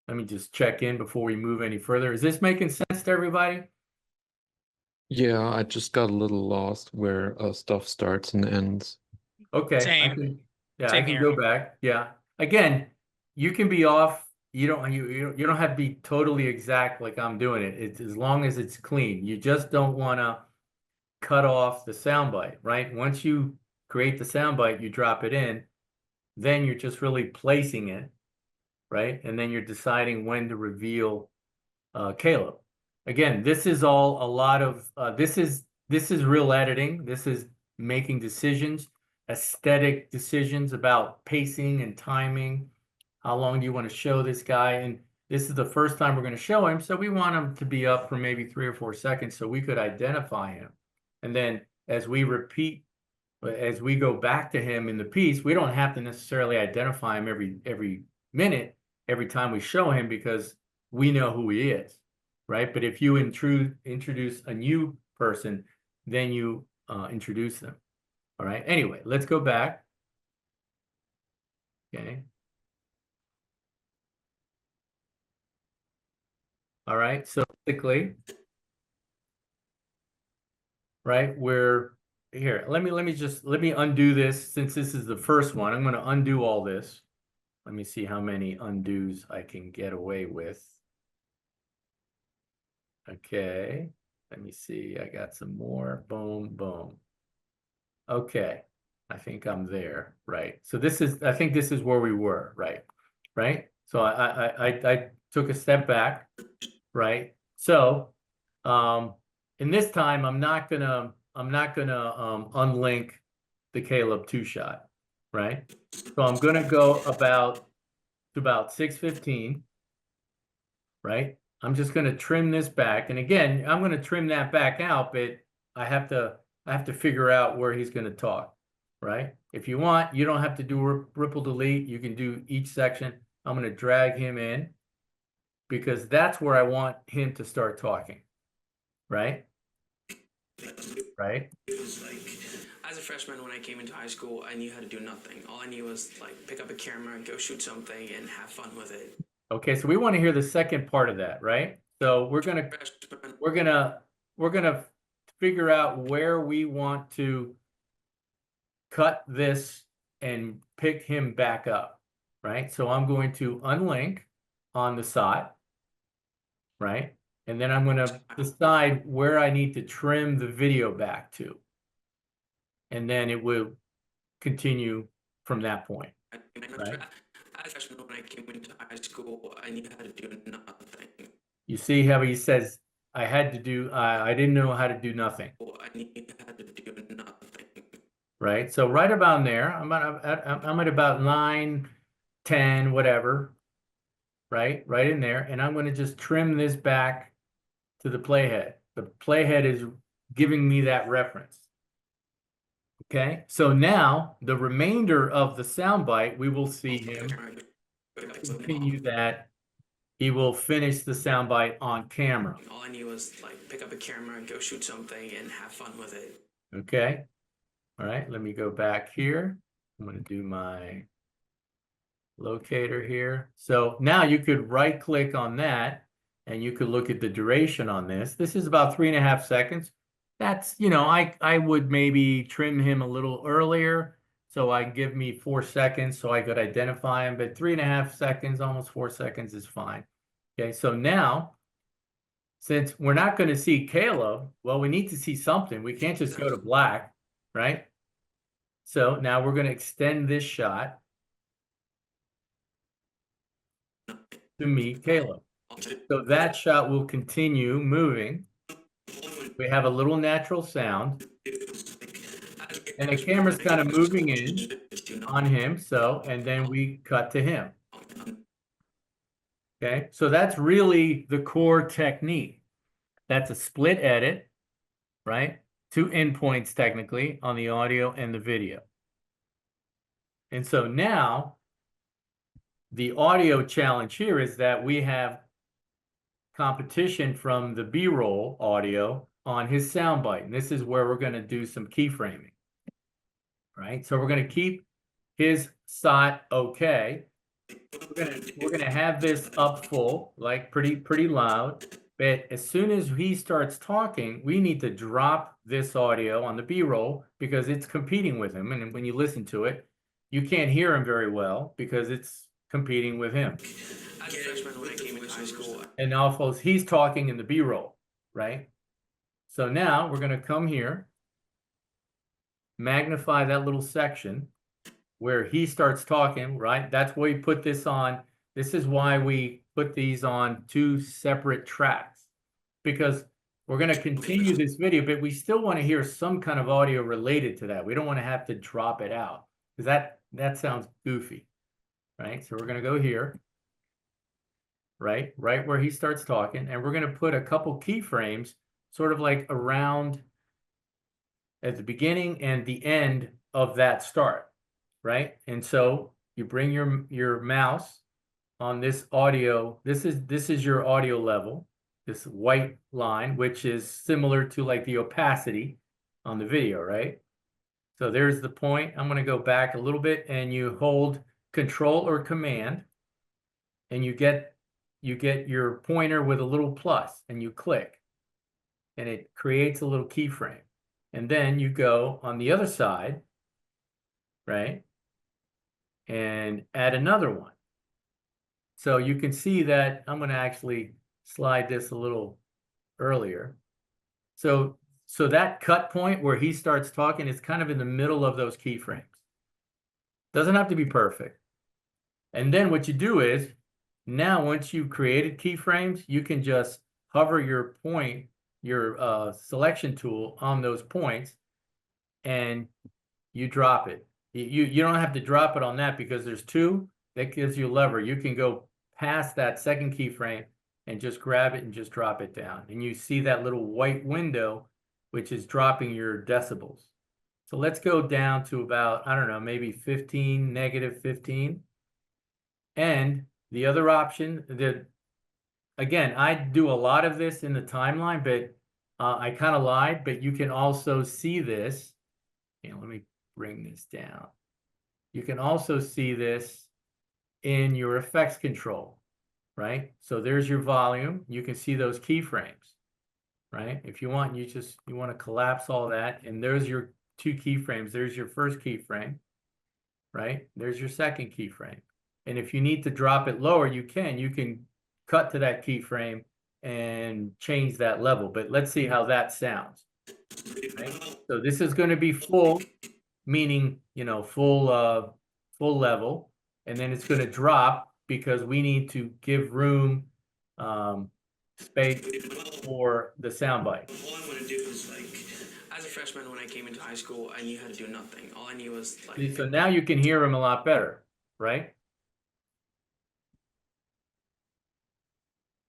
Speaker 1: Let me just check in before we move any further. Is this making sense to everybody?
Speaker 6: Yeah, I just got a little lost where stuff starts and ends.
Speaker 1: Okay,
Speaker 4: Same.
Speaker 1: I
Speaker 4: Same
Speaker 1: can
Speaker 4: here.
Speaker 1: go back. Yeah. Again, you can be off. You don't have to be totally exact like I'm doing it. It's as long as it's clean. You just don't want to cut off the soundbite, right? Once you create the soundbite, you drop it in, then you're just really placing it, right? And then you're deciding when to reveal Caleb. Again, this is all a lot of this is real editing. This is making decisions, aesthetic decisions about pacing and timing. How long do you want to show this guy? And this is the first time we're going to show him, so we want him to be up for maybe 3 or 4 seconds so we could identify him. And then as we go back to him in the piece, we don't have to necessarily identify him every minute, every time we show him, because we know who he is, right? But if you introduce a new person, then you introduce them. All right. Anyway, let's go back. Okay. All right. So basically, right, we're here. Let me undo this since this is the first one. I'm going to undo all this. Let me see how many undos I can get away with. Okay. Let me see. I got some more. Boom, boom. Okay. I think I'm there. Right. So I think this is where we were. Right. Right. So I took a step back. Right. So, in this time, I'm not gonna unlink the Caleb 2-shot. Right. So I'm gonna go to about 6:15. Right. I'm just going to trim this back. And again, I'm going to trim that back out, but I have to figure out where he's going to talk, right? If you want, you don't have to do ripple delete. You can do each section. I'm going to drag him in because that's where I want him to start talking, right? Right?
Speaker 2: It was like, as a freshman, when I came into high school, I knew how to do nothing. All I knew was like pick up a camera and go shoot something and have fun with it.
Speaker 1: Okay, so we want to hear the second part of that, right? So we're gonna figure out where we want to cut this and pick him back up, right? So I'm going to unlink on the SOT, right? And then I'm going to decide where I need to trim the video back to. And then it will continue from that point. Right.
Speaker 2: As a freshman, when I came into high school, I knew how to do nothing.
Speaker 1: You see how he says, I didn't know how to do nothing.
Speaker 2: I knew how to do nothing.
Speaker 1: Right. So right about there, I'm at about 9, 10, whatever. Right in there. And I'm going to just trim this back to the playhead. The playhead is giving me that reference. Okay. So now the remainder of the soundbite, we will see him continue that. He will finish the soundbite on camera.
Speaker 2: All I knew was like pick up a camera and go shoot something and have fun with it.
Speaker 1: Okay. All right. Let me go back here. I'm going to do my locator here. So now you could right click on that and you could look at the duration on this. This is about 3.5 seconds. That's, I would maybe trim him a little earlier. So I give me 4 seconds so I could identify him, but 3.5 seconds, almost 4 seconds is fine. Okay. So now, since we're not going to see Caleb, well, we need to see something. We can't just go to black, right? So now we're going to extend this shot to meet Caleb. So that shot will continue moving. We have a little natural sound. And the camera's kind of moving in on him. So, and then we cut to him. Okay. So that's really the core technique. That's a split edit, right? 2 endpoints technically on the audio and the video. And so now the audio challenge here is that we have competition from the B-roll audio on his soundbite. And this is where we're going to do some keyframing. Right? So we're going to keep his SOT okay. We're gonna have this up full, like pretty loud. But as soon as he starts talking, we need to drop this audio on the B-roll because it's competing with him. And when you listen to it, you can't hear him very well because it's competing with him.
Speaker 2: As a freshman, when I came into high school,
Speaker 1: And also he's talking in the B-roll, right? So now we're gonna come here, magnify that little section where he starts talking, right? That's why we put this on. This is why we put these on 2 separate tracks, because we're going to continue this video, but we still want to hear some kind of audio related to that. We don't want to have to drop it out because that sounds goofy, right? So we're going to go here, right where he starts talking, and we're going to put a couple keyframes sort of like around at the beginning and the end of that start, right? And so you bring your mouse on this audio. This is your audio level, this white line, which is similar to like the opacity on the video, right? So there's the point. I'm going to go back a little bit, and you hold Control or Command, and you get your pointer with a little plus, and you click, and it creates a little keyframe. And then you go on the other side, right, and add another one. So you can see that I'm going to actually slide this a little earlier. So that cut point where he starts talking is kind of in the middle of those keyframes. Doesn't have to be perfect. And then what you do is, now once you've created keyframes, you can just hover your point, your selection tool on those points, and you drop it. You don't have to drop it on that because there's 2. That gives you a lever. You can go past that second keyframe and just grab it and just drop it down. And you see that little white window, which is dropping your decibels. So let's go down to about, I don't know, maybe 15, negative 15. And the other option, again, I do a lot of this in the timeline, but I kind of lied, but you can also see this. Let me bring this down. You can also see this in your effects control, right? So there's your volume. You can see those keyframes, right? If you want, you want to collapse all that, and there's your 2 keyframes. There's your first keyframe, right? There's your second keyframe. And if you need to drop it lower, you can cut to that keyframe and change that level. But let's see how that sounds. Right? So this is going to be full, meaning, full level, and then it's going to drop because we need to give room, space for the soundbite.
Speaker 2: all I want to do is like, as a freshman, when I came into high school, I knew how to do nothing. All I knew was like.
Speaker 1: So now you can hear him a lot better, right?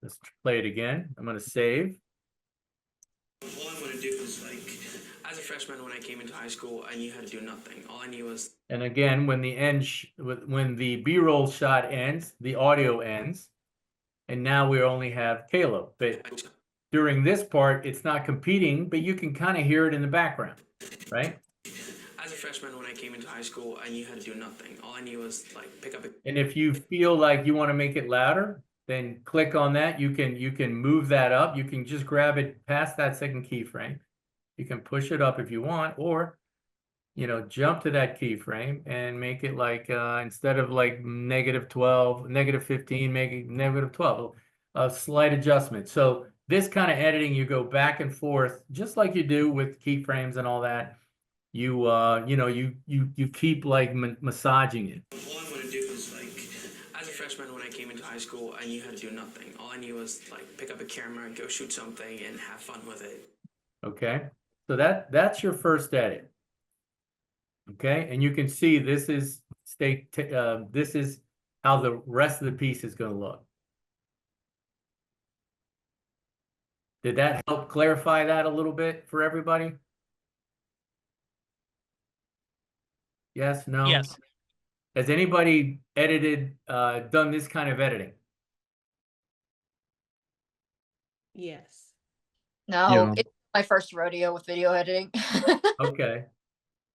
Speaker 1: Let's play it again. I'm going to save.
Speaker 2: All I want to do is like, as a freshman, when I came into high school, I knew how to do nothing. All I knew was.
Speaker 1: And again, when the B-roll shot ends, the audio ends, and now we only have Caleb. But during this part, it's not competing, but you can kind of hear it in the background, right?
Speaker 2: As a freshman, when I came into high school, I knew how to do nothing. All I knew was like pick up a.
Speaker 1: And if you feel like you want to make it louder, then click on that. You can move that up. You can just grab it past that second keyframe. You can push it up if you want, or jump to that keyframe and make it like instead of like -12, -15, make it -12. A slight adjustment. So this kind of editing, you go back and forth, just like you do with keyframes and all that. You you keep like massaging it.
Speaker 2: All I want to do is like, as a freshman, when I came into high school, I knew how to do nothing. All I knew was like pick up a camera, go shoot something, and have fun with it.
Speaker 1: Okay, so that's your first edit. Okay, and you can see this is this is how the rest of the piece is going to look. Did that help clarify that a little bit for everybody? Yes, no?
Speaker 4: Yes.
Speaker 1: Has anybody edited, done this kind of editing?
Speaker 7: Yes.
Speaker 3: No,
Speaker 6: Yeah.
Speaker 3: it's my first rodeo with video editing.
Speaker 1: Okay.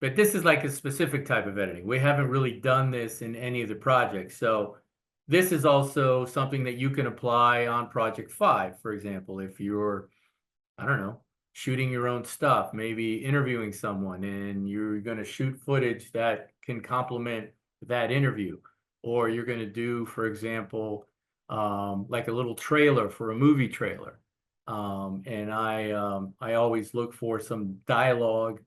Speaker 1: But this is like a specific type of editing. We haven't really done this in any of the projects. So this is also something that you can apply on project 5, for example, if you're, I don't know, shooting your own stuff, maybe interviewing someone and you're going to shoot footage that can complement that interview. Or you're going to do, for example, like a little trailer for a movie trailer. And I always look for some dialogue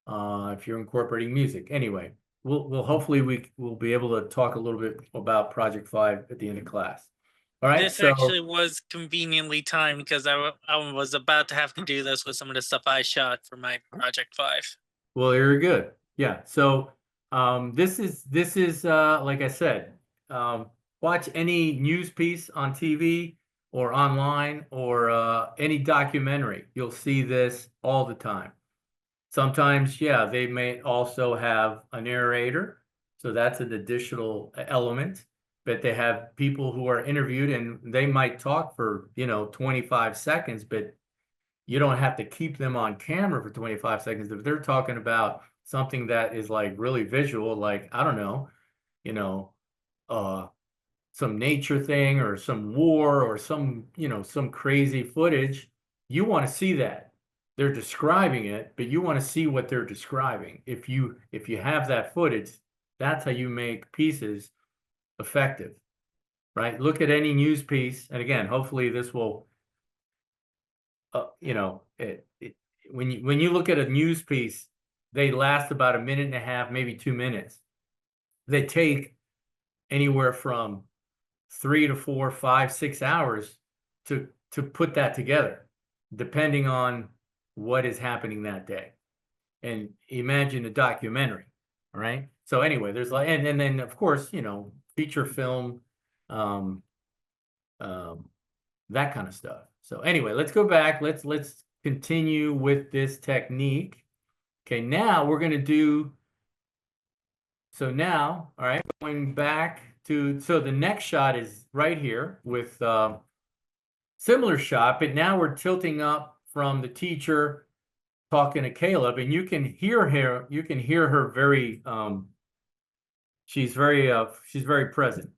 Speaker 1: if you're incorporating music. Anyway, we'll hopefully we'll be able to talk a little bit about Project 5 at the end of class. All right,
Speaker 4: This
Speaker 1: so
Speaker 4: actually was conveniently timed because I was about to have to do this with some of the stuff I shot for my Project 5.
Speaker 1: well, you're good. Yeah. So this is like I said, watch any news piece on TV or online or any documentary. You'll see this all the time. Sometimes, yeah, they may also have a narrator, so that's an additional element. But they have people who are interviewed and they might talk for, 25 seconds, but you don't have to keep them on camera for 25 seconds. If they're talking about something that is like really visual, like, I don't know, you know, uh, some nature thing or some war or some, some crazy footage, you want to see that. They're describing it, but you want to see what they're describing. If you have that footage, that's how you make pieces effective, right? Look at any news piece, and again, hopefully this will, when you look at a news piece, they last about a minute and a half, maybe 2 minutes. They take anywhere from 3 to 4, 5, 6 hours to put that together, depending on what is happening that day. And imagine a documentary, all right? So anyway, there's like, and then of course, feature film, that kind of stuff. So anyway, let's go back. Let's continue with this technique. Okay, now we're going to do, so now, all right, going back to, so the next shot is right here with similar shot, but now we're tilting up from the teacher talking to Caleb, and you can hear her very, she's very present.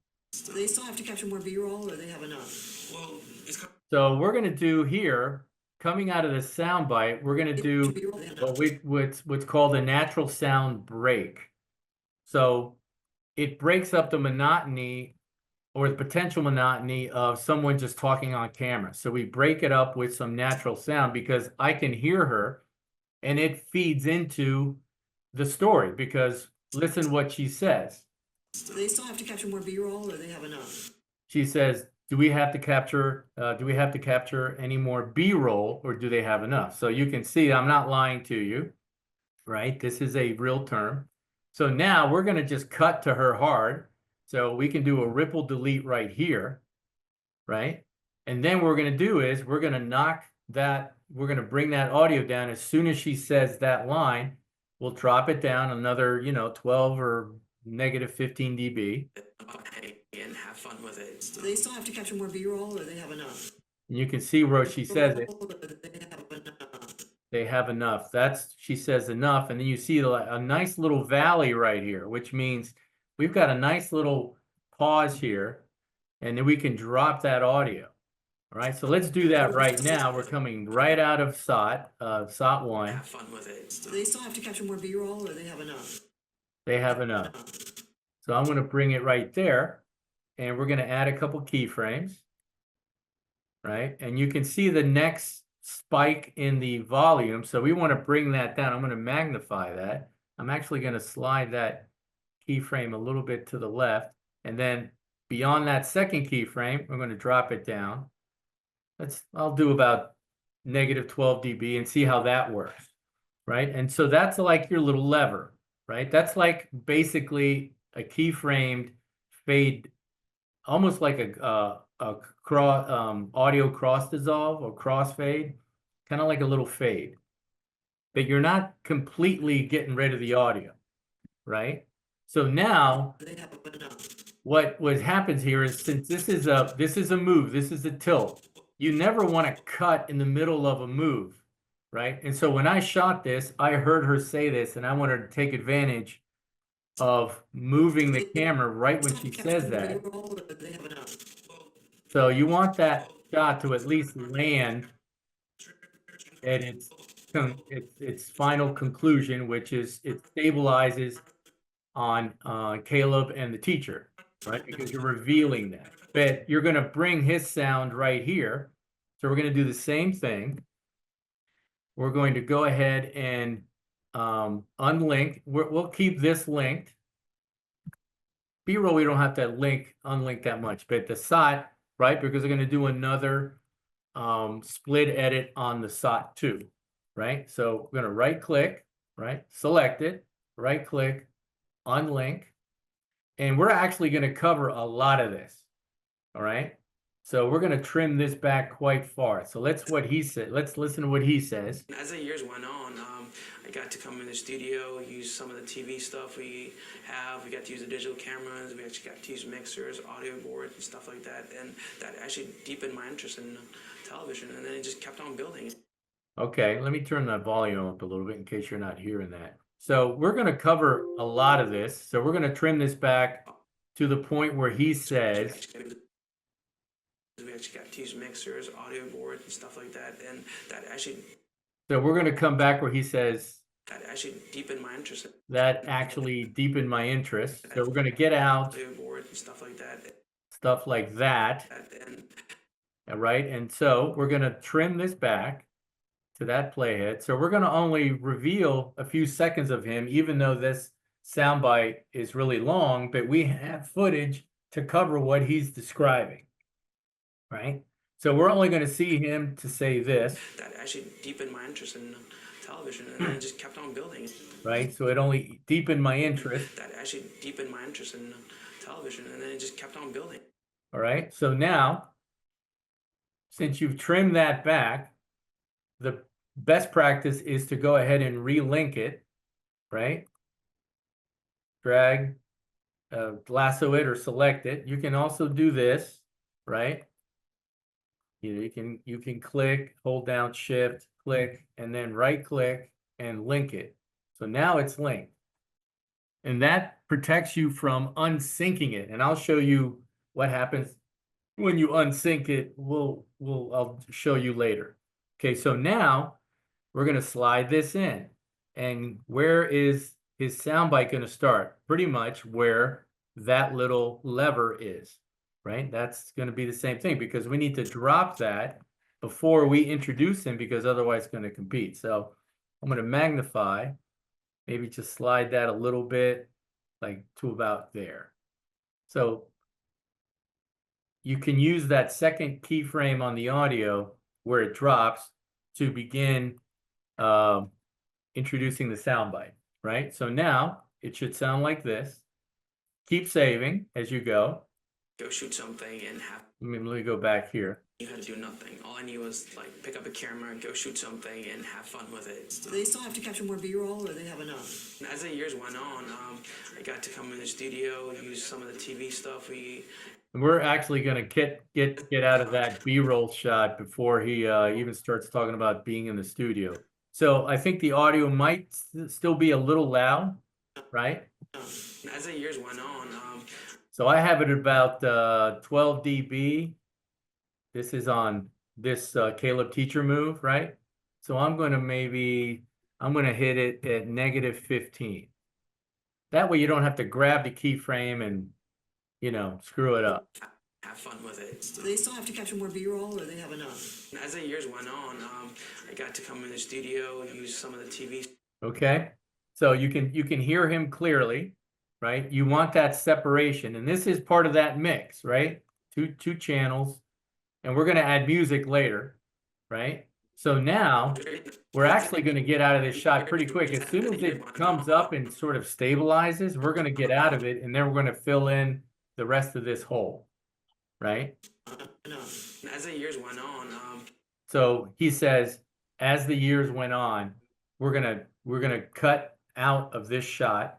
Speaker 8: Do they still have to capture more B-roll, or they have enough?
Speaker 2: Well, it's
Speaker 1: So we're going to do here, coming out of the sound bite, we're going to do
Speaker 8: B-roll, they have enough.
Speaker 1: what's called a natural sound break. So it breaks up the monotony or the potential monotony of someone just talking on camera. So we break it up with some natural sound because I can hear her and it feeds into the story because listen what she says.
Speaker 8: Do they still have to capture more B-roll, or they have enough?
Speaker 1: She says, do we have to capture any more B-roll or do they have enough? So you can see I'm not lying to you, right? This is a real term. So now we're going to just cut to her hard. So we can do a ripple delete right here, right? And then what we're going to do is we're going to bring that audio down as soon as she says that line. We'll drop it down another, 12 or negative 15 dB.
Speaker 2: and have fun with it.
Speaker 8: Do they still have to capture more B-roll, or they have enough?
Speaker 1: And you can see where she says it.
Speaker 8: Or they have enough?
Speaker 1: They have enough. She says enough. And then you see a nice little valley right here, which means we've got a nice little pause here. And then we can drop that audio. All right, so let's do that right now. We're coming right out of SOT 1.
Speaker 2: Have fun with it.
Speaker 8: Do they still have to capture more B-roll, or they have enough?
Speaker 1: They have enough. So I'm going to bring it right there. And we're going to add a couple keyframes. Right, and you can see the next spike in the volume. So we want to bring that down. I'm going to magnify that. I'm actually going to slide that keyframe a little bit to the left. And then beyond that second keyframe, we're going to drop it down. I'll do about negative 12 dB and see how that works. Right, and so that's like your little lever. Right, that's like basically a keyframed fade, almost like a audio cross dissolve or crossfade, kind of like a little fade. But you're not completely getting rid of the audio, right? So now what happens here is, since this is a move, this is a tilt. you never want to cut in the middle of a move, right? And so when I shot this, I heard her say this, and I wanted to take advantage of moving the camera right when she says that.
Speaker 8: B-roll, or they have enough?
Speaker 1: So you want that shot to at least land at its final conclusion, which is it stabilizes on Caleb and the teacher, right? Because you're revealing that. But you're going to bring his sound right here. So we're going to do the same thing. We're going to go ahead and unlink. We'll keep this linked. B-roll, we don't have to unlink that much, but the SOT, right? Because we're going to do another split edit on the SOT 2, right? So we're going to right click, right? Select it, right click, unlink. And we're actually going to cover a lot of this. All right. So we're going to trim this back quite far. So let's listen to what he says.
Speaker 2: As the years went on, I got to come in the studio, use some of the TV stuff we have. We got to use the digital cameras. We actually got to use mixers, audio boards, and stuff like that. And that actually deepened my interest in television. And then it just kept on building.
Speaker 1: Okay, let me turn that volume up a little bit in case you're not hearing that. So we're going to cover a lot of this. So we're going to trim this back to the point where he says,
Speaker 2: we actually got to use mixers, audio boards, and stuff like that. And that actually...
Speaker 1: So we're going to come back where he says,
Speaker 2: that actually deepened my interest.
Speaker 1: That actually deepened my interest. So we're going to get out
Speaker 2: Audio boards and stuff like that.
Speaker 1: Stuff like that.
Speaker 2: And
Speaker 1: All right. And so we're going to trim this back to that playhead. So we're going to only reveal a few seconds of him, even though this soundbite is really long, but we have footage to cover what he's describing. Right? So we're only going to see him to say this.
Speaker 2: that actually deepened my interest in television, and then it just kept on building.
Speaker 1: Right? So it only deepened my interest.
Speaker 2: That actually deepened my interest in television, and then it just kept on building.
Speaker 1: All right. So now, since you've trimmed that back, the best practice is to go ahead and relink it, right? Drag, lasso it or select it. You can also do this, right? You can click, hold down shift, click, and then right click and link it. So now it's linked. And that protects you from unsyncing it. And I'll show you what happens when you unsync it. I'll show you later. Okay, so now we're going to slide this in. And where is his soundbite going to start? Pretty much where that little lever is, right? That's going to be the same thing because we need to drop that before we introduce him because otherwise it's going to compete. So I'm going to magnify, maybe just slide that a little bit, like to about there. So you can use that second keyframe on the audio where it drops to begin introducing the soundbite, right? So now it should sound like this. Keep saving as you go.
Speaker 2: Go shoot something and have...
Speaker 1: Let me go back here.
Speaker 2: You had to do nothing. All I knew was like pick up a camera, go shoot something, and have fun with it.
Speaker 8: Do they still have to capture more B-roll, or they have enough?
Speaker 2: As the years went on, I got to come in the studio, use some of the TV stuff we...
Speaker 1: And we're actually going to get out of that B-roll shot before he even starts talking about being in the studio. So I think the audio might still be a little loud, right?
Speaker 2: As the years went on,
Speaker 1: so I have it about 12 dB. This is on this Caleb teacher move, right? So I'm going to hit it at -15. That way you don't have to grab the keyframe and, screw it up.
Speaker 2: have fun with it.
Speaker 8: Do they still have to capture more B-roll, or they have enough?
Speaker 2: As the years went on, I got to come in the studio, use some of the TV.
Speaker 1: Okay, so you can hear him clearly, right? You want that separation, and this is part of that mix, right? Two channels, and we're going to add music later, right? So now we're actually going to get out of this shot pretty quick. As soon as it comes up and sort of stabilizes, we're going to get out of it, and then we're going to fill in the rest of this hole, right?
Speaker 2: As the years went on,
Speaker 1: so he says, as the years went on, we're gonna cut out of this shot,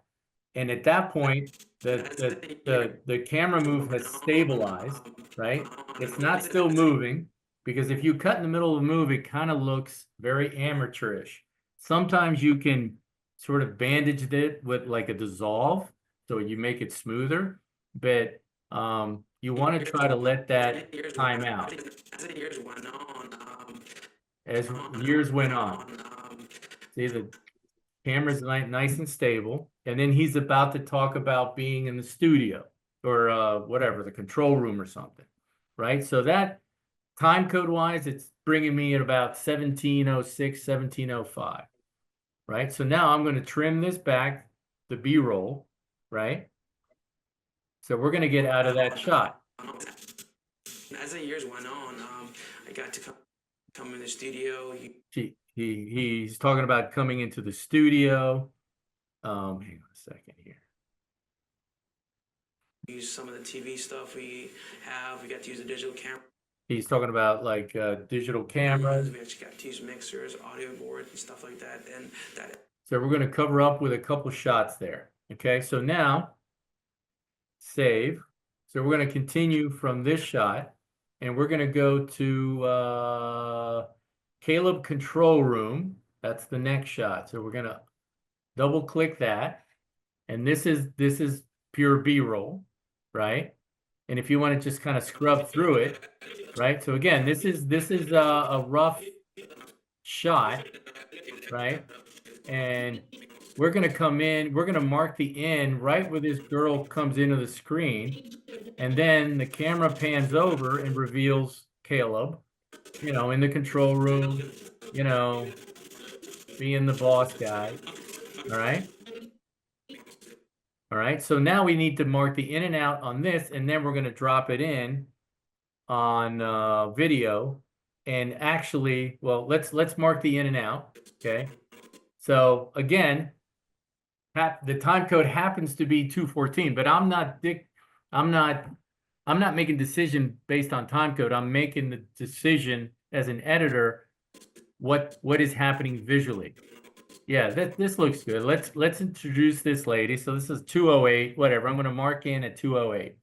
Speaker 1: and at that point, the camera move has stabilized, right? It's not still moving because if you cut in the middle of the move, it kind of looks very amateurish. Sometimes you can sort of bandage it with like a dissolve, so you make it smoother, but you want to try to let that time out.
Speaker 2: As the years went on,
Speaker 1: As years went on, see the camera's nice and stable, and then he's about to talk about being in the studio or whatever, the control room or something, right? So that time code wise, it's bringing me at about 1706, 1705, right? So now I'm going to trim this back, the B-roll, right? So we're going to get out of that shot.
Speaker 2: as the years went on, I got to come in the studio.
Speaker 1: He's talking about coming into the studio. Hang on a second here.
Speaker 2: Use some of the TV stuff we have. We got to use the digital camera.
Speaker 1: He's talking about like digital cameras.
Speaker 2: We actually got to use mixers, audio boards, and stuff like that. And that.
Speaker 1: So we're going to cover up with a couple shots there. Okay, so now save. So we're going to continue from this shot, and we're going to go to Caleb control room. That's the next shot. So we're going to double click that, and this is pure B-roll, right? And if you want to just kind of scrub through it, right? So again, this is a rough shot, right? And we're going to come in, we're going to mark the end right where this girl comes into the screen. And then the camera pans over and reveals Caleb, you know, in the control room, you know, being the boss guy. All right. All right. So now we need to mark the in and out on this, and then we're going to drop it in on video. And actually, well, let's mark the in and out. Okay. So again, the time code happens to be 214, but I'm not making decision based on time code. I'm making the decision as an editor what is happening visually. Yeah, this looks good. Let's introduce this lady. So this is 208, whatever. I'm going to mark in at 208,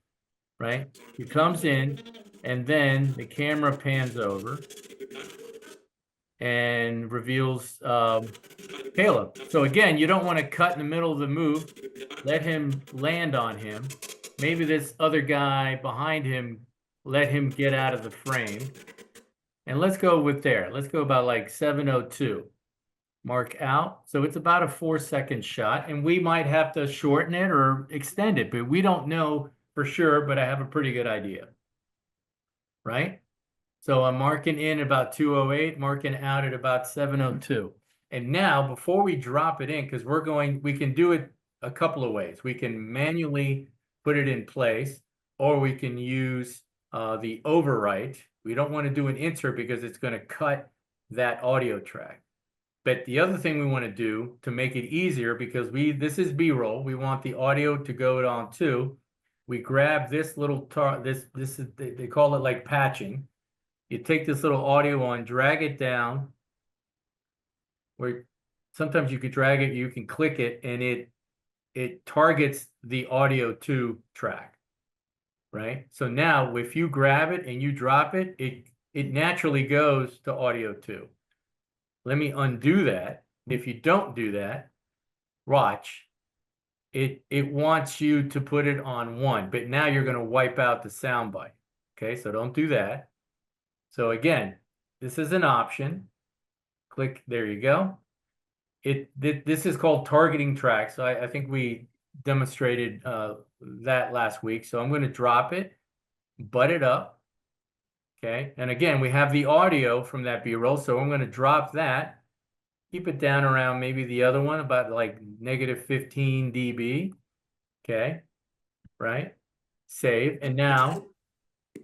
Speaker 1: right? He comes in, and then the camera pans over and reveals Caleb. So again, you don't want to cut in the middle of the move. Let him land on him. Maybe this other guy behind him, let him get out of the frame. And let's go with there. Let's go about like 702. Mark out. So it's about a 4-second shot, and we might have to shorten it or extend it, but we don't know for sure, but I have a pretty good idea. Right? So I'm marking in about 208, marking out at about 702. And now before we drop it in, because we can do it a couple of ways. We can manually put it in place, or we can use the overwrite. We don't want to do an insert because it's going to cut that audio track. But the other thing we want to do to make it easier, because this is B-roll, we want the audio to go on too. We grab this little they call it like patching. You take this little audio on, drag it down. Where sometimes you could drag it, you can click it, and it targets the audio 2 track. Right? So now if you grab it and you drop it, it naturally goes to audio 2. Let me undo that. If you don't do that, watch. It wants you to put it on 1, but now you're going to wipe out the sound bite. Okay, so don't do that. So again, this is an option. Click, there you go. This is called targeting track. So I think we demonstrated that last week. So I'm going to drop it, butt it up. Okay, and again, we have the audio from that B-roll, so I'm going to drop that, keep it down around maybe the other one, about like -15 dB. Okay, right? Save, and now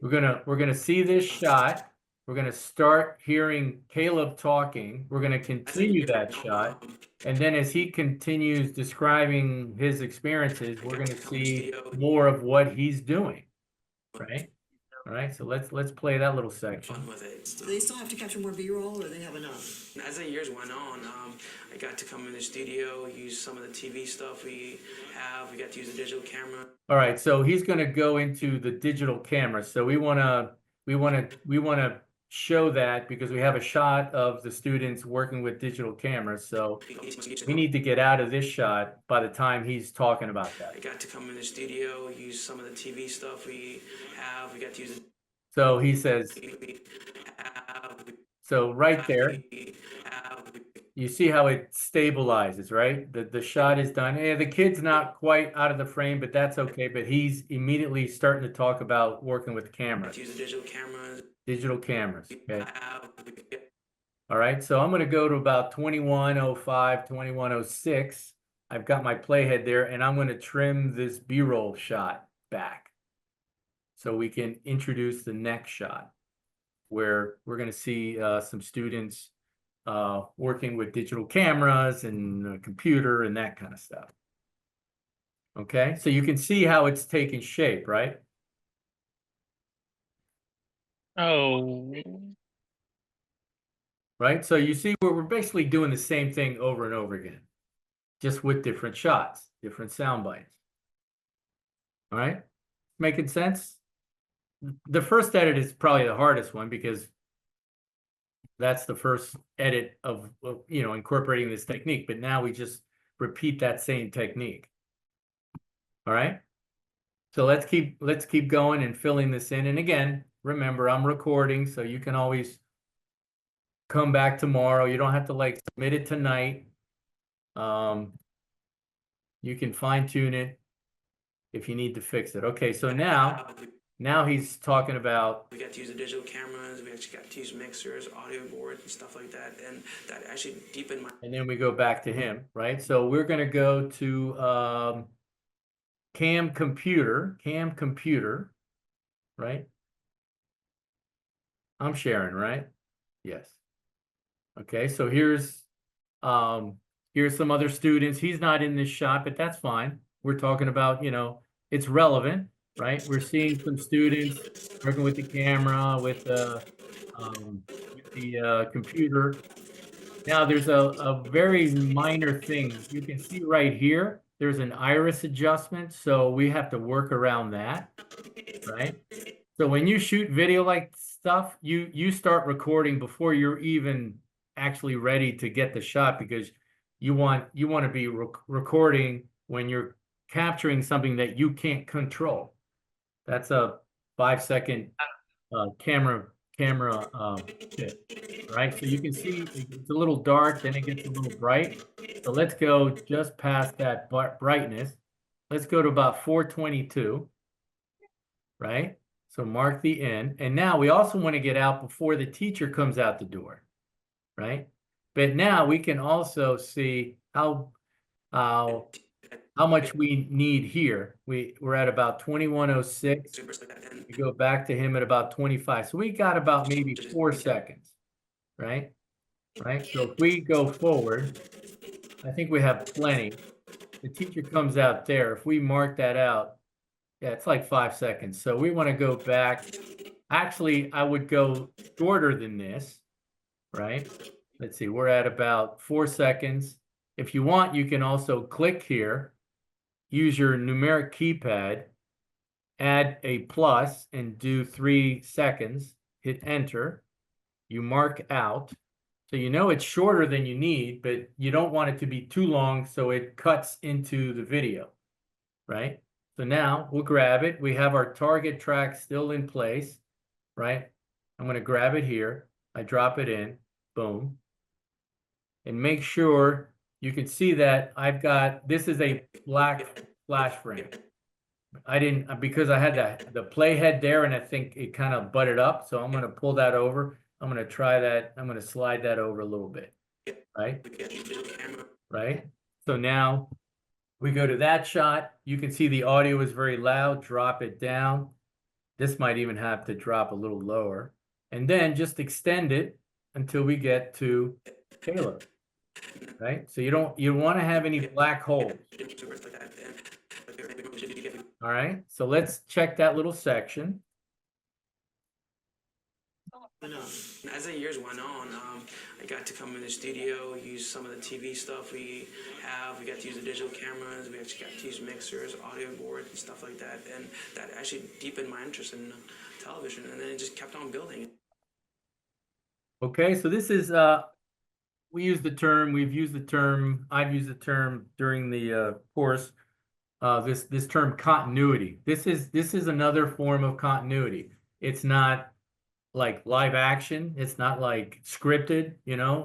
Speaker 1: we're gonna see this shot. We're gonna start hearing Caleb talking. We're gonna continue that shot, and then as he continues describing his experiences, we're gonna see more of what he's doing. Right? All right, so let's play that little section.
Speaker 2: Fun with it.
Speaker 8: Do they still have to capture more B-roll, or they have enough?
Speaker 2: As the years went on, I got to come in the studio, use some of the TV stuff we have. We got to use the digital camera.
Speaker 1: All right, so he's going to go into the digital camera. So we want to show that because we have a shot of the students working with digital cameras. So we need to get out of this shot by the time he's talking about that.
Speaker 2: I got to come in the studio, use some of the TV stuff we have. We got to use it.
Speaker 1: So he says, so right there, you see how it stabilizes, right? The shot is done. Yeah, the kid's not quite out of the frame, but that's okay. But he's immediately starting to talk about working with cameras.
Speaker 2: Use the digital cameras.
Speaker 1: Digital cameras, okay? All right, so I'm gonna go to about 2105, 2106. I've got my playhead there, and I'm gonna trim this B-roll shot back so we can introduce the next shot where we're gonna see some students working with digital cameras and a computer and that kind of stuff. Okay, so you can see how it's taking shape, right?
Speaker 4: Oh,
Speaker 1: Right, so you see we're basically doing the same thing over and over again, just with different shots, different sound bites. All right, making sense? The first edit is probably the hardest one because that's the first edit of you know, incorporating this technique, but now we just repeat that same technique. All right, so let's keep going and filling this in. And again, remember, I'm recording, so you can always come back tomorrow. You don't have to like submit it tonight. You can fine tune it if you need to fix it. Okay, so now he's talking about,
Speaker 2: We got to use the digital cameras. We actually got to use mixers, audio boards, and stuff like that. And that actually deepened my.
Speaker 1: and then we go back to him, right? So we're gonna go to cam computer, right? I'm sharing, right? Yes. Okay, so here's some other students. He's not in this shot, but that's fine. We're talking about, you know, it's relevant, right? We're seeing some students working with the camera, with the computer. Now there's a very minor thing. You can see right here, there's an iris adjustment, so we have to work around that, right? So when you shoot video like stuff, you start recording before you're even actually ready to get the shot because you want to be recording when you're capturing something that you can't control. That's a 5-second camera tip, right? So you can see it's a little dark, then it gets a little bright. So let's go just past that brightness. Let's go to about 422, right? So mark the end. And now we also want to get out before the teacher comes out the door, right? But now we can also see how much we need here. We're at about 2106. We go back to him at about 25. So we got about maybe 4 seconds, right? Right. So if we go forward, I think we have plenty. The teacher comes out there. If we mark that out, yeah, it's like 5 seconds. So we want to go back. Actually, I would go shorter than this, right? Let's see, we're at about 4 seconds. If you want, you can also click here, use your numeric keypad, add a plus and do 3 seconds, hit enter. You mark out. So you know it's shorter than you need, but you don't want it to be too long so it cuts into the video, right? So now we'll grab it. We have our target track still in place, right? I'm going to grab it here. I drop it in, boom. And make sure you can see that I've got, this is a black flash frame. I didn't, because I had the playhead there and I think it kind of butted up. So I'm going to pull that over. I'm going to try that. I'm going to slide that over a little bit, right? Right. So now we go to that shot. You can see the audio is very loud. Drop it down. This might even have to drop a little lower. And then just extend it until we get to Caleb. Right? So you want to have any black holes. All right. So let's check that little section.
Speaker 2: As the years went on, I got to come in the studio, use some of the TV stuff we have. We got to use the digital cameras. We actually got to use mixers, audio boards, and stuff like that. And that actually deepened my interest in television. And then it just kept on building.
Speaker 1: Okay, so this is we've used the term, I've used the term during the course, this term continuity. This is another form of continuity. It's not like live action, it's not like scripted,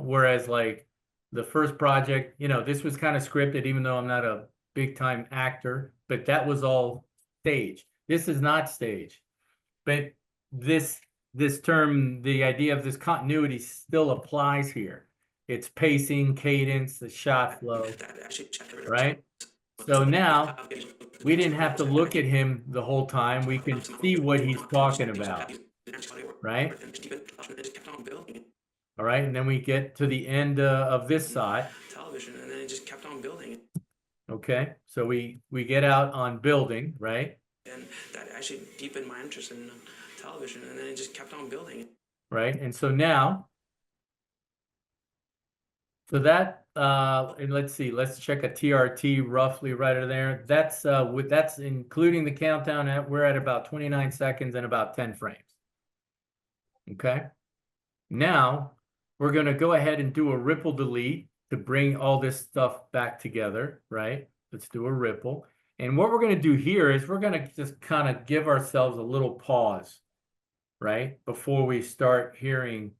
Speaker 1: whereas like the first project, this was kind of scripted, even though I'm not a big time actor, but that was all stage. This is not stage. But this term, the idea of this continuity still applies here. It's pacing, cadence, the shot flow, right? So now we didn't have to look at him the whole time. We can see what he's talking about, right? All right, and then we get to the end of this side.
Speaker 2: Television, and then it just kept on building.
Speaker 1: Okay, so we get out on building, right?
Speaker 2: And that actually deepened my interest in television, and then it just kept on building.
Speaker 1: Right, and so now, so that and let's see, let's check a TRT roughly right in there. That's that's including the countdown. We're at about 29 seconds and about 10 frames. Okay, now we're going to go ahead and do a ripple delete to bring all this stuff back together, right? Let's do a ripple. And what we're going to do here is we're going to just kind of give ourselves a little pause, right? Before we start hearing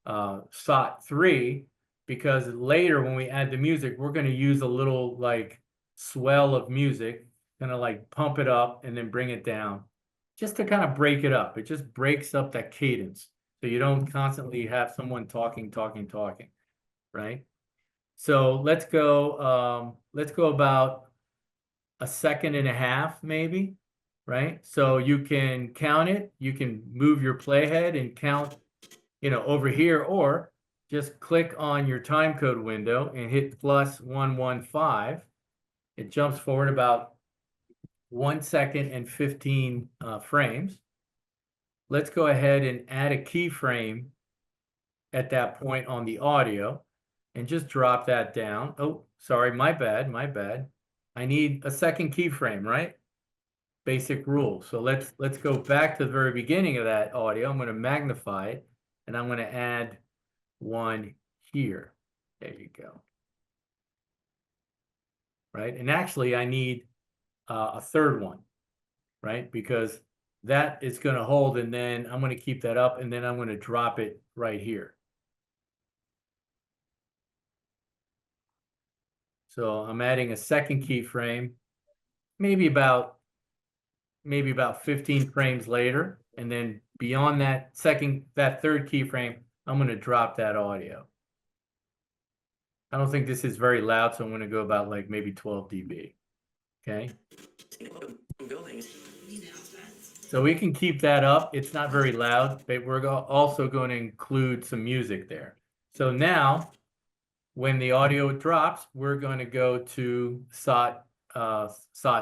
Speaker 1: SOT 3, because later when we add the music, we're going to use a little like swell of music, kind of like pump it up and then bring it down, just to kind of break it up. It just breaks up that cadence. So you don't constantly have someone talking, right? So let's go about a second and a half, maybe, right? So you can count it, you can move your playhead and count, over here, or just click on your time code window and hit +115. It jumps forward about 1 second and 15 frames. Let's go ahead and add a keyframe at that point on the audio and just drop that down. Oh, sorry, my bad. I need a second keyframe, right? Basic rule. So let's go back to the very beginning of that audio. I'm going to magnify it and I'm going to add one here. There you go. Right? And actually I need a third one, right? Because that is going to hold, and then I'm going to keep that up, and then I'm going to drop it right here. So I'm adding a second keyframe, maybe about 15 frames later, and then beyond that third keyframe, I'm going to drop that audio. I don't think this is very loud, so I'm going to go about like maybe 12 dB. Okay. So we can keep that up. It's not very loud, but we're also going to include some music there. So now, when the audio drops, we're going to go to SOT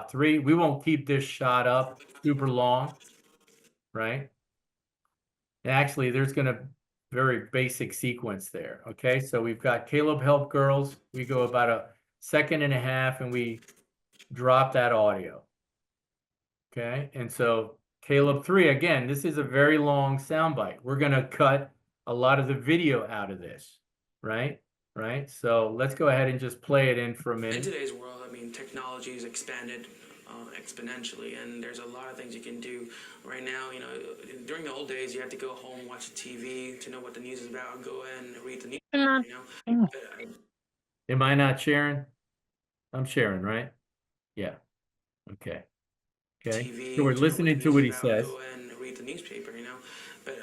Speaker 1: 3. We won't keep this shot up super long, right? Actually, there's going to very basic sequence there. Okay, so we've got Caleb Help Girls. We go about a second and a half, and we drop that audio. Okay, and so Caleb 3, again, this is a very long soundbite. We're going to cut a lot of the video out of this, right? Right. So let's go ahead and just play it in for a minute.
Speaker 2: In today's world, I mean, technology has expanded exponentially, and there's a lot of things you can do right now. During the old days, you had to go home, watch the TV to know what the news is about, go in and read the news.
Speaker 1: Am I not sharing? I'm sharing, right? Yeah. Okay. Okay.
Speaker 2: TV,
Speaker 1: so we're listening to what he says.
Speaker 2: Go and read the newspaper, But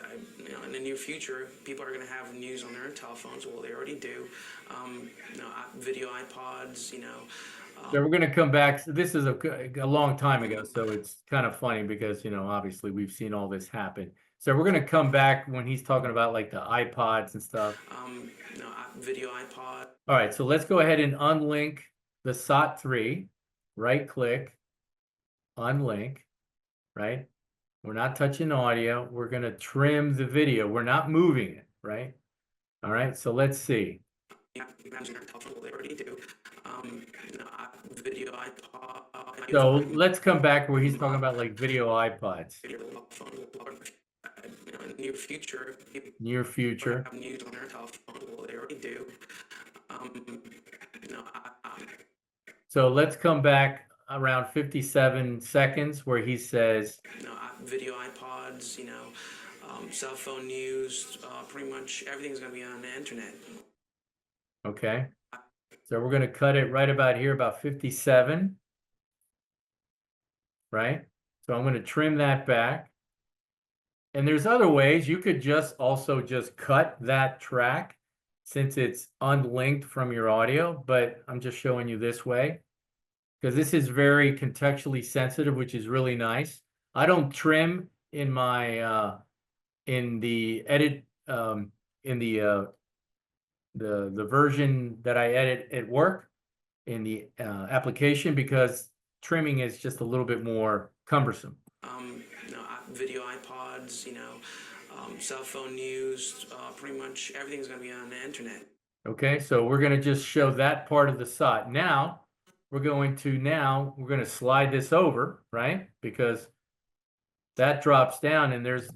Speaker 2: in the near future, people are going to have news on their telephones. Well, they already do. Video iPods.
Speaker 1: So we're going to come back. This is a long time ago, so it's kind of funny because obviously we've seen all this happen. So we're going to come back when he's talking about like the iPods and stuff.
Speaker 2: Video iPod.
Speaker 1: All right, so let's go ahead and unlink the SOT 3. Right click, unlink, right? We're not touching audio. We're going to trim the video. We're not moving it, right? All right, so let's see.
Speaker 2: Video iPod.
Speaker 1: So let's come back where he's talking about like video iPods.
Speaker 2: near future, people
Speaker 1: near future.
Speaker 2: have news on their telephone. Well, they already do. You know,
Speaker 1: So let's come back around 57 seconds where he says,
Speaker 2: you know, video iPods, you know, cell phone news, pretty much everything's gonna be on the internet.
Speaker 1: okay. So we're going to cut it right about here, about 57. Right? So I'm going to trim that back. And there's other ways. You could just also just cut that track since it's unlinked from your audio, but I'm just showing you this way because this is very contextually sensitive, which is really nice. I don't trim in my in the edit in the version that I edit at work in the application because trimming is just a little bit more cumbersome.
Speaker 2: You know, video iPods, you know, cell phone news, pretty much everything's gonna be on the internet.
Speaker 1: Okay, so we're going to just show that part of the SOT. Now, we're going to slide this over, right? Because that drops down and there's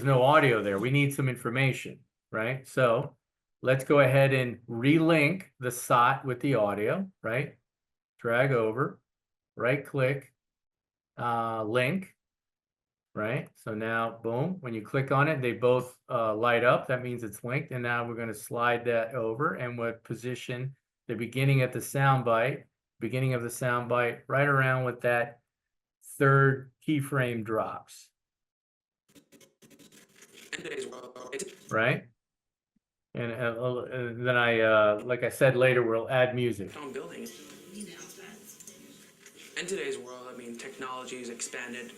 Speaker 1: no audio there. We need some information, right? So let's go ahead and relink the SOT with the audio, right? Drag over, right click, link, right? So now, boom, when you click on it, they both light up. That means it's linked. And now we're going to slide that over and we'll position the beginning of the soundbite right around with that third keyframe drops,
Speaker 2: In today's world, it's
Speaker 1: right? And then like I said later, we'll add music.
Speaker 2: on building. In today's world, I mean, technology is expanded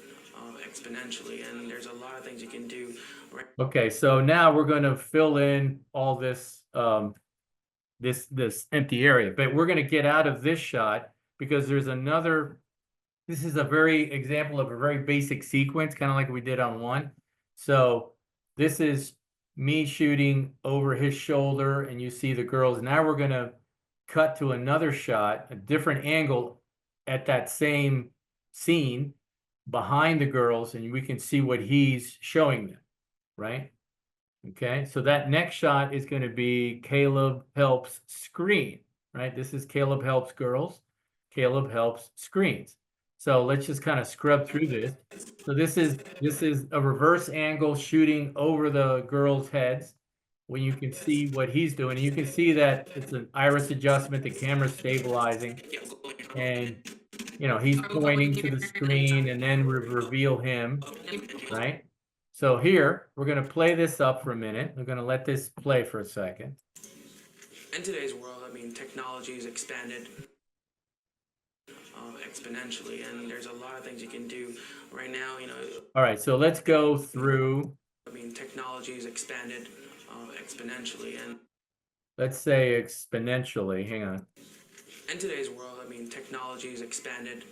Speaker 2: exponentially, and there's a lot of things you can do. Right?
Speaker 1: Okay, so now we're going to fill in all this this empty area, but we're going to get out of this shot because there's another. This is a very example of a very basic sequence, kind of like we did on one. So this is me shooting over his shoulder, and you see the girls. Now we're going to cut to another shot, a different angle at that same scene behind the girls, and we can see what he's showing them, right? Okay, so that next shot is going to be Caleb helps screen, right? This is Caleb helps girls, Caleb helps screens. So let's just kind of scrub through this. So this is a reverse angle shooting over the girls' heads when you can see what he's doing. You can see that it's an iris adjustment, the camera's stabilizing, and you know, he's pointing to the screen and then reveal him, right? So here, we're going to play this up for a minute. We're going to let this play for a second.
Speaker 2: In today's world, I mean, technology is expanded exponentially, and there's a lot of things you can do right now. You know,
Speaker 1: All right, so let's go through.
Speaker 2: I mean, technology is expanded exponentially, and
Speaker 1: Let's say exponentially. Hang on.
Speaker 2: in today's world, I mean, technology is expanded.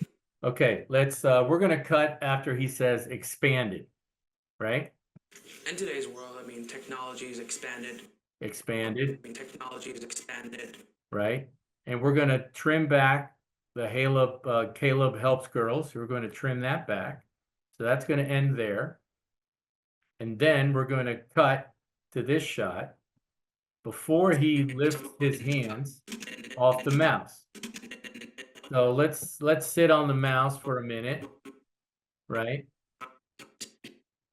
Speaker 1: Okay, let's. We're going to cut after he says expanded, right?
Speaker 2: In today's world, I mean, technology is expanded.
Speaker 1: Expanded,
Speaker 2: I mean, technology is expanded.
Speaker 1: right? And we're going to trim back the Caleb helps girls. So we're going to trim that back. So that's going to end there. And then we're going to cut to this shot before he lifts his hands off the mouse. So let's sit on the mouse for a minute, right?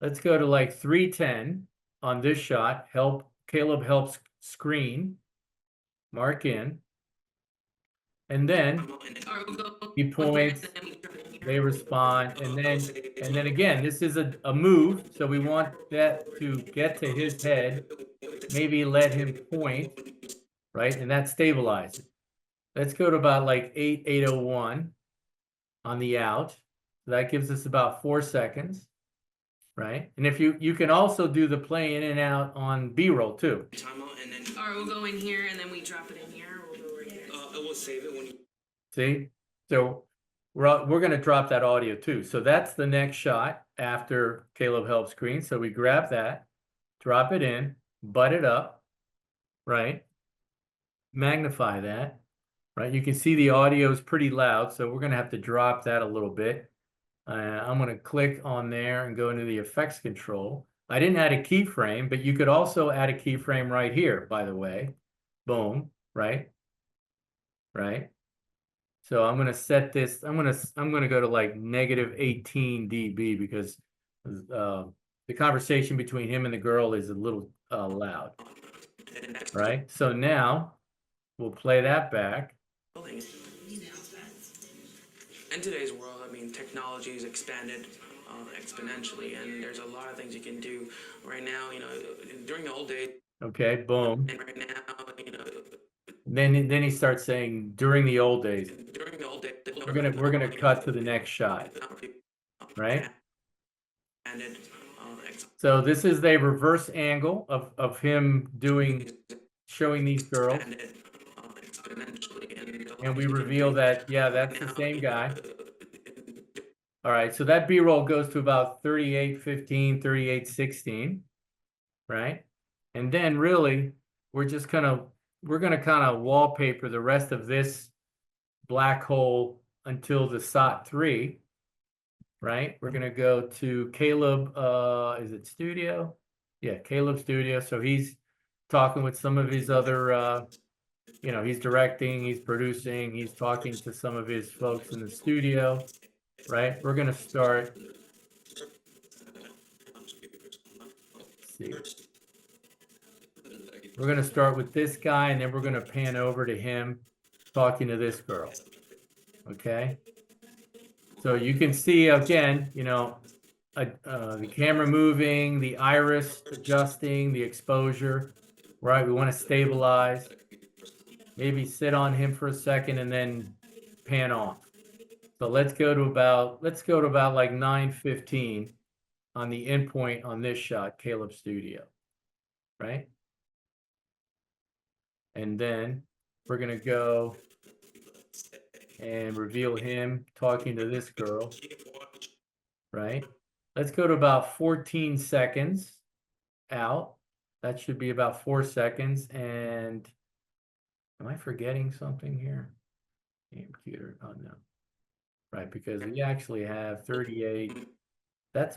Speaker 1: Let's go to like 310 on this shot. Caleb helps screen, mark in. And then he points, they respond, and then again, this is a move, so we want that to get to his head, maybe let him point, right? And that stabilizes. Let's go to about like 801 on the out. So that gives us about 4 seconds, right? And if you can also do the play in and out on B-roll too.
Speaker 2: Timeout, and then
Speaker 7: All right, we'll go in here and then we drop it in here. Or we'll go right here.
Speaker 2: we'll save it when you.
Speaker 1: See? So we're going to drop that audio too. So that's the next shot after Caleb helps screen. So we grab that, drop it in, butt it up, right? Magnify that, right? You can see the audio is pretty loud, so we're going to have to drop that a little bit. I'm going to click on there and go into the effects control. I didn't add a keyframe, but you could also add a keyframe right here, by the way. Boom, right? Right? So I'm gonna set this, I'm gonna go to like -18 dB because the conversation between him and the girl is a little loud. Right? So now we'll play that back.
Speaker 2: In today's world, I mean, technology has expanded exponentially, and there's a lot of things you can do right now. You know, during the old days,
Speaker 1: Okay, boom.
Speaker 2: and right now, you know,
Speaker 1: Then he starts saying during the old days.
Speaker 2: during the old days,
Speaker 1: We're gonna cut to the next shot, right?
Speaker 2: expanded,
Speaker 1: So this is the reverse angle of him showing these girls,
Speaker 2: exponentially,
Speaker 1: and we reveal that, yeah, that's the same guy. All right, so that B-roll goes to about 38:15, 38:16, right? And then really, we're gonna kind of wallpaper the rest of this black hole until the SOT 3, right? We're gonna go to Caleb, is it Studio? Yeah, Caleb Studio. So he's talking with some of his other, he's directing, he's producing, he's talking to some of his folks in the studio, right? We're gonna start. Let's see. We're gonna start with this guy, and then we're gonna pan over to him talking to this girl. Okay. So you can see again, the camera moving, the iris adjusting, the exposure, right? We want to stabilize. Maybe sit on him for a second and then pan off. So let's go to about like 9:15 on the endpoint on this shot, Caleb Studio, right? And then we're gonna go and reveal him talking to this girl, right? Let's go to about 14 seconds out. That should be about 4 seconds. And am I forgetting something here? Computer, oh no. Right, because we actually have 38.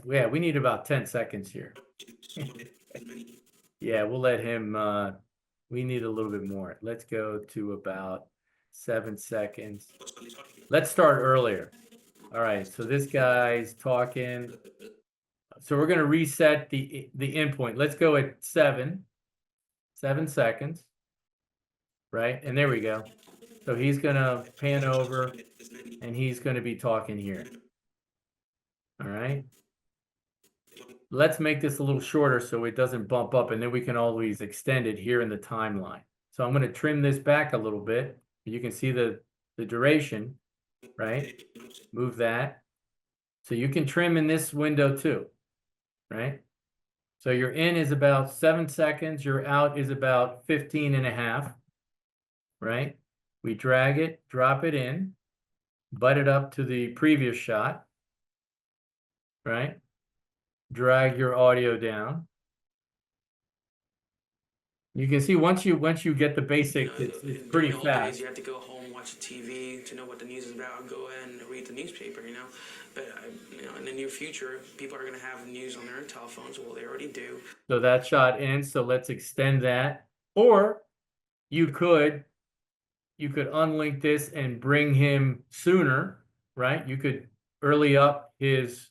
Speaker 1: Yeah, we need about 10 seconds here. Yeah, we'll let him, we need a little bit more. Let's go to about 7 seconds. Let's start earlier. All right, so this guy's talking. So we're going to reset the endpoint. Let's go at 7 seconds. Right, and there we go. So he's going to pan over and he's going to be talking here. All right. Let's make this a little shorter so it doesn't bump up, and then we can always extend it here in the timeline. So I'm going to trim this back a little bit. You can see the duration, right? Move that. So you can trim in this window too, right? So your in is about 7 seconds. Your out is about 15.5, right? We drag it, drop it in, butt it up to the previous shot, right? Drag your audio down. You can see once you get the basic, it's pretty
Speaker 2: during the old days,
Speaker 1: fast.
Speaker 2: you have to go home, watch the TV to know what the news is about, go and read the newspaper, But in the near future, people are going to have news on their telephones. Well, they already do.
Speaker 1: So that shot ends. So let's extend that. Or you could unlink this and bring him sooner, right? You could early up his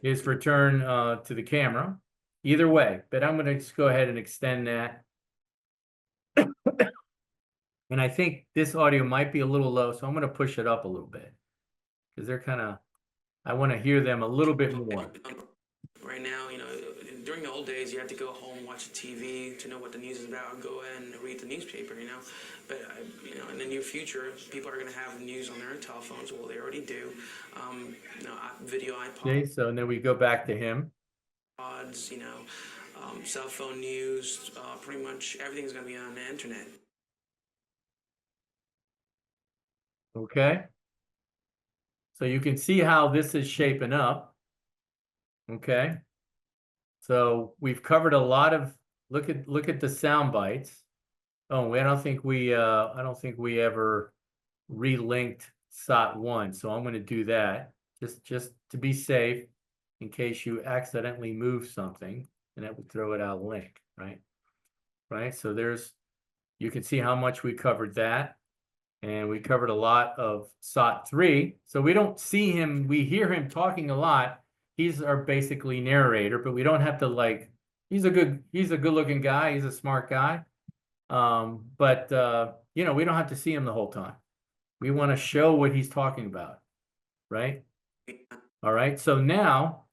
Speaker 1: return to the camera. Either way, but I'm going to just go ahead and extend that. And I think this audio might be a little low, so I'm going to push it up a little bit because I want to hear them a little bit more.
Speaker 2: Right now, during the old days, you had to go home, watch the TV to know what the news is about, go and read the newspaper, But, in the near future, people are going to have news on their telephones. Well, they already do. Video iPods.
Speaker 1: Okay, so then we go back to him.
Speaker 2: Cell phone news, pretty much everything's going to be on the internet.
Speaker 1: Okay. So you can see how this is shaping up. Okay. So we've covered a lot of, look at the sound bites. Oh, I don't think we ever relinked SOT 1. So I'm going to do that just to be safe in case you accidentally move something. and that would throw it out link, right? Right, so you can see how much we covered that. And we covered a lot of SOT 3. So we don't see him, we hear him talking a lot. He's our basically narrator, but we don't have to like, he's a good looking guy, he's a smart guy. But you know, we don't have to see him the whole time. We want to show what he's talking about, right? All right, so now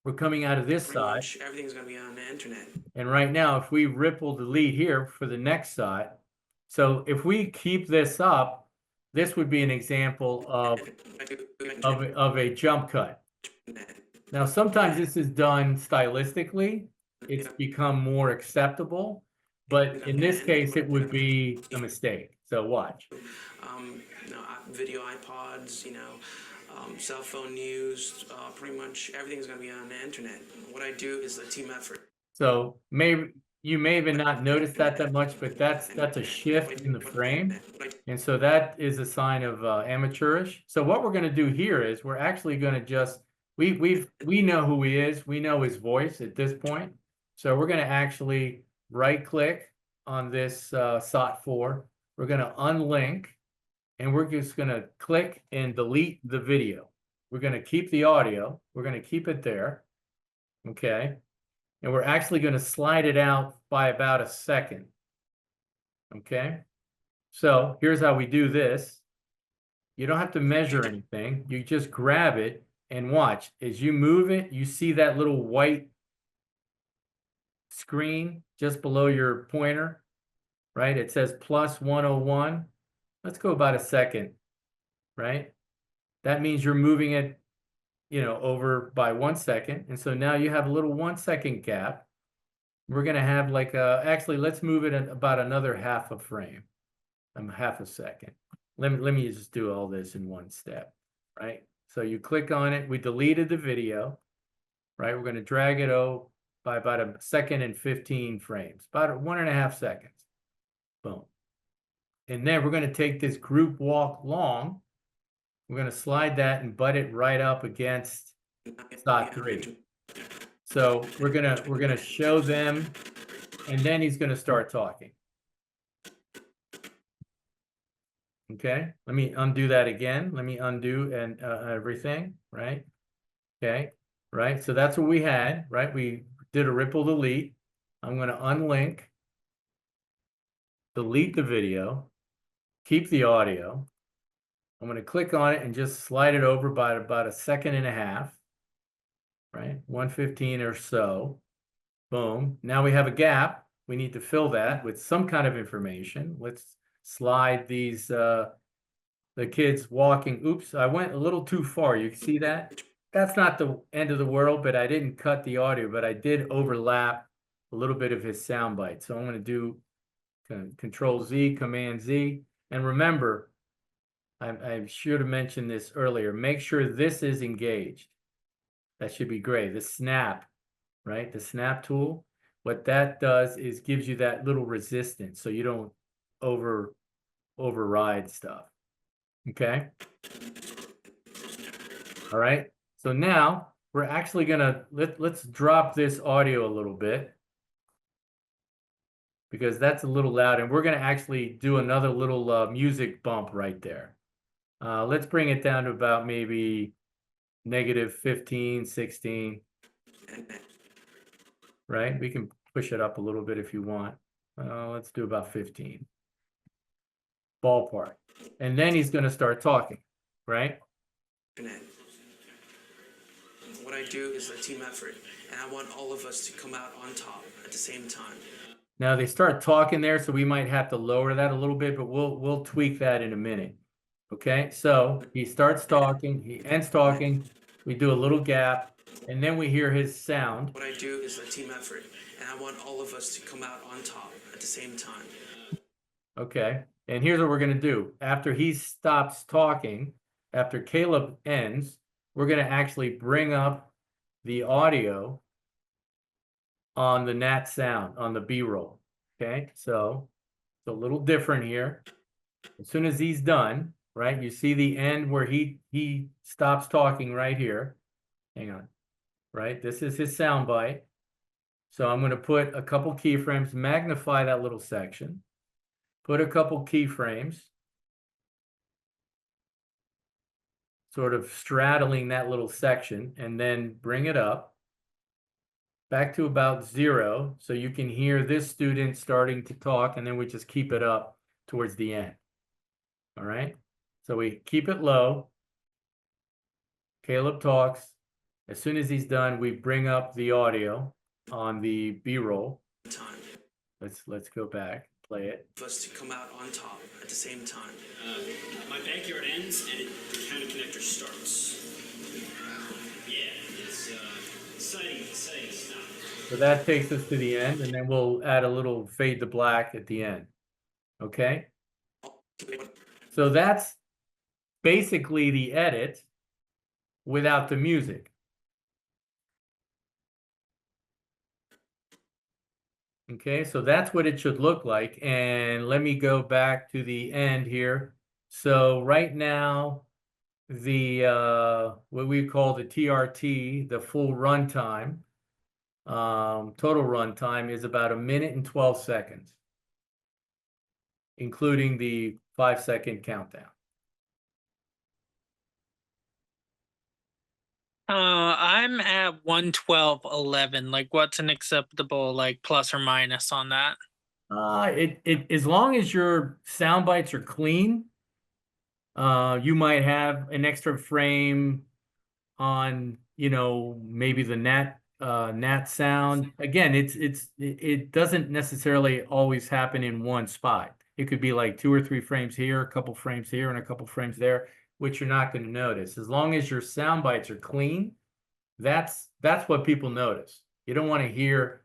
Speaker 1: we're coming out of this
Speaker 2: Pretty
Speaker 1: side.
Speaker 2: much everything's gonna be on the internet.
Speaker 1: And right now, if we ripple delete here for the next side, so if we keep this up, this would be an example of a jump cut. Now, sometimes this is done stylistically. It's become more acceptable, but in this case, it would be a mistake. So watch.
Speaker 2: You know, video iPods, you know, cell phone news, pretty much everything's gonna be on the internet. What I do is a team effort.
Speaker 1: So you may even not notice that much, but that's a shift in the frame. And so that is a sign of amateurish. So what we're going to do here is we're actually going to just, we know who he is. We know his voice at this point. So we're going to actually right click on this SOT 4. We're going to unlink, and we're just going to click and delete the video. We're going to keep the audio. We're going to keep it there. Okay. And we're actually going to slide it out by about a second. Okay. So here's how we do this. You don't have to measure anything. You just grab it and watch. As you move it, you see that little white screen just below your pointer, right? It says plus 101. Let's go about a second, right? That means you're moving it, you know, over by 1 second. And so now you have a little 1 second gap. We're going to have like actually, let's move it at about another half a frame. Half a second. Let me just do all this in one step, right? So you click on it. We deleted the video, right? We're going to drag it by about a second and 15 frames, about 1.5 seconds. Boom. And then we're going to take this group walk long. We're going to slide that and butt it right up against SOT 3. So we're gonna show them, and then he's gonna start talking. Okay, let me undo that again. Let me undo and everything, right? Okay, right. So that's what we had, right? We did a ripple delete. I'm gonna unlink, delete the video, keep the audio. I'm gonna click on it and just slide it over by about a second and a half. Right, 115 or so. Boom. Now we have a gap. We need to fill that with some kind of information. Let's slide these the kids walking. Oops, I went a little too far. You can see that? That's not the end of the world, but I didn't cut the audio, but I did overlap a little bit of his sound bite. So I'm going to do Control Z, Command Z. And remember, I should have mentioned this earlier. Make sure this is engaged. That should be gray. The snap, right? The snap tool. What that does is gives you that little resistance so you don't override stuff. Okay. All right. So now we're actually gonna let's drop this audio a little bit because that's a little loud, and we're gonna actually do another little music bump right there. Let's bring it down to about maybe -15, 16, right? We can push it up a little bit if you want. Let's do about 15. Ballpark. And then he's going to start talking, right?
Speaker 2: What I do is a team effort, and I want all of us to come out on top at the same time.
Speaker 1: Now they start talking there, so we might have to lower that a little bit, but we'll tweak that in a minute. Okay, so he starts talking, he ends talking, we do a little gap, and then we hear his sound.
Speaker 2: What I do is a team effort, and I want all of us to come out on top at the same time.
Speaker 1: Okay, and here's what we're going to do. After he stops talking, after Caleb ends, we're going to actually bring up the audio on the nat sound, on the B-roll. Okay, so it's a little different here. As soon as he's done, right, you see the end where he stops talking right here. Hang on, right? This is his sound bite. So I'm going to put a couple keyframes, magnify that little section, put a couple keyframes, sort of straddling that little section, and then bring it up back to about 0. So you can hear this student starting to talk, and then we just keep it up towards the end. All right. So we keep it low. Caleb talks. As soon as he's done, we bring up the audio on the B-roll.
Speaker 2: Time.
Speaker 1: Let's go back, play it.
Speaker 2: For us to come out on top at the same time.
Speaker 9: My backyard ends and the county connector starts. Yeah, it's exciting stuff.
Speaker 1: So that takes us to the end, and then we'll add a little fade to black at the end. Okay? So that's basically the edit without the music. Okay, so that's what it should look like. And let me go back to the end here. So right now, the what we call the TRT, the full runtime, total runtime is about 1 minute and 12 seconds, including the 5-second countdown.
Speaker 4: I'm at 112.11. Like, what's an acceptable, like, plus or minus on that?
Speaker 1: It as long as your sound bites are clean, you might have an extra frame on, you know, maybe the nat sound. Again, it doesn't necessarily always happen in one spot. It could be like 2 or 3 frames here, a couple frames here, and a couple frames there, which you're not going to notice. As long as your sound bites are clean, that's what people notice. You don't want to hear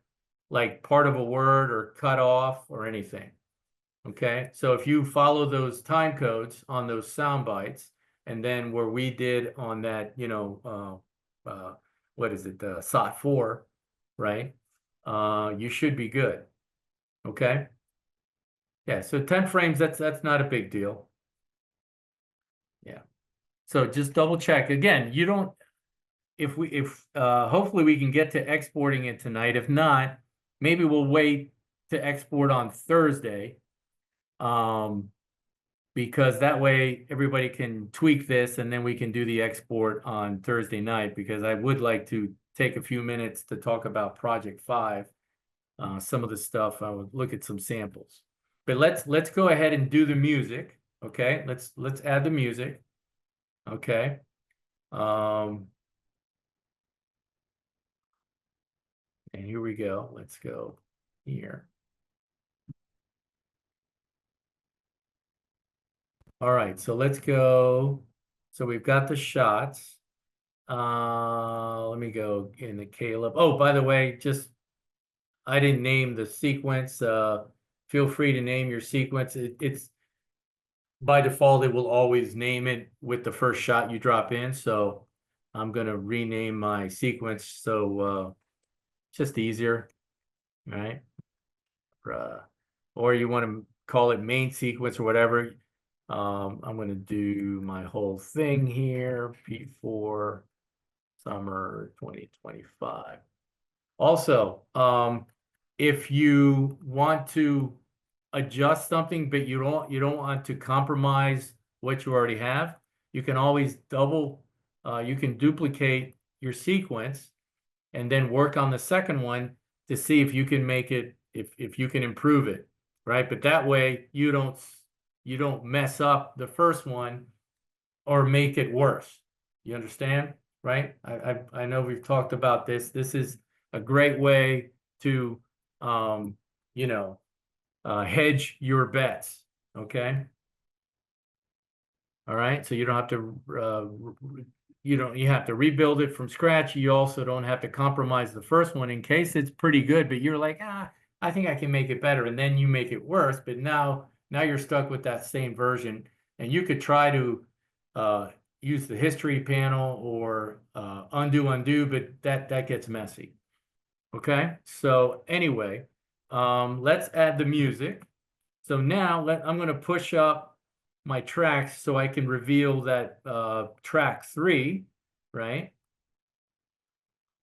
Speaker 1: like part of a word or cut off or anything. Okay, so if you follow those time codes on those sound bites, and then where we did on that, you know, what is it, SOT 4, right? You should be good. Okay. Yeah, so 10 frames, that's not a big deal. Yeah. So just double check. Again, you don't, if hopefully we can get to exporting it tonight. If not, maybe we'll wait to export on Thursday. Because that way everybody can tweak this and then we can do the export on Thursday night, because I would like to take a few minutes to talk about Project 5. Some of the stuff, I would look at some samples. But let's go ahead and do the music. Okay, let's add the music. Okay. And here we go. Let's go here. All right, so let's go. So we've got the shots. Let me go in the Caleb. Oh, by the way, I didn't name the sequence. Feel free to name your sequence. It's by default, it will always name it with the first shot you drop in. So I'm gonna rename my sequence so just easier, right? Or you want to call it main sequence or whatever. I'm going to do my whole thing here, P4 summer 2025. Also, if you want to adjust something, but you don't want to compromise what you already have, you can always you can duplicate your sequence and then work on the second one to see if you can make it, if you can improve it, right? But that way you don't mess up the first one or make it worse. You understand, right? I know we've talked about this. This is a great way to, you know, hedge your bets. Okay. All right. So you don't have to, you have to rebuild it from scratch. You also don't have to compromise the first one in case it's pretty good, but you're like, I think I can make it better. And then you make it worse. But now you're stuck with that same version, and you could try to use the history panel or undo, but that gets messy. Okay, so anyway, let's add the music. So now I'm going to push up my tracks so I can reveal that track 3, right?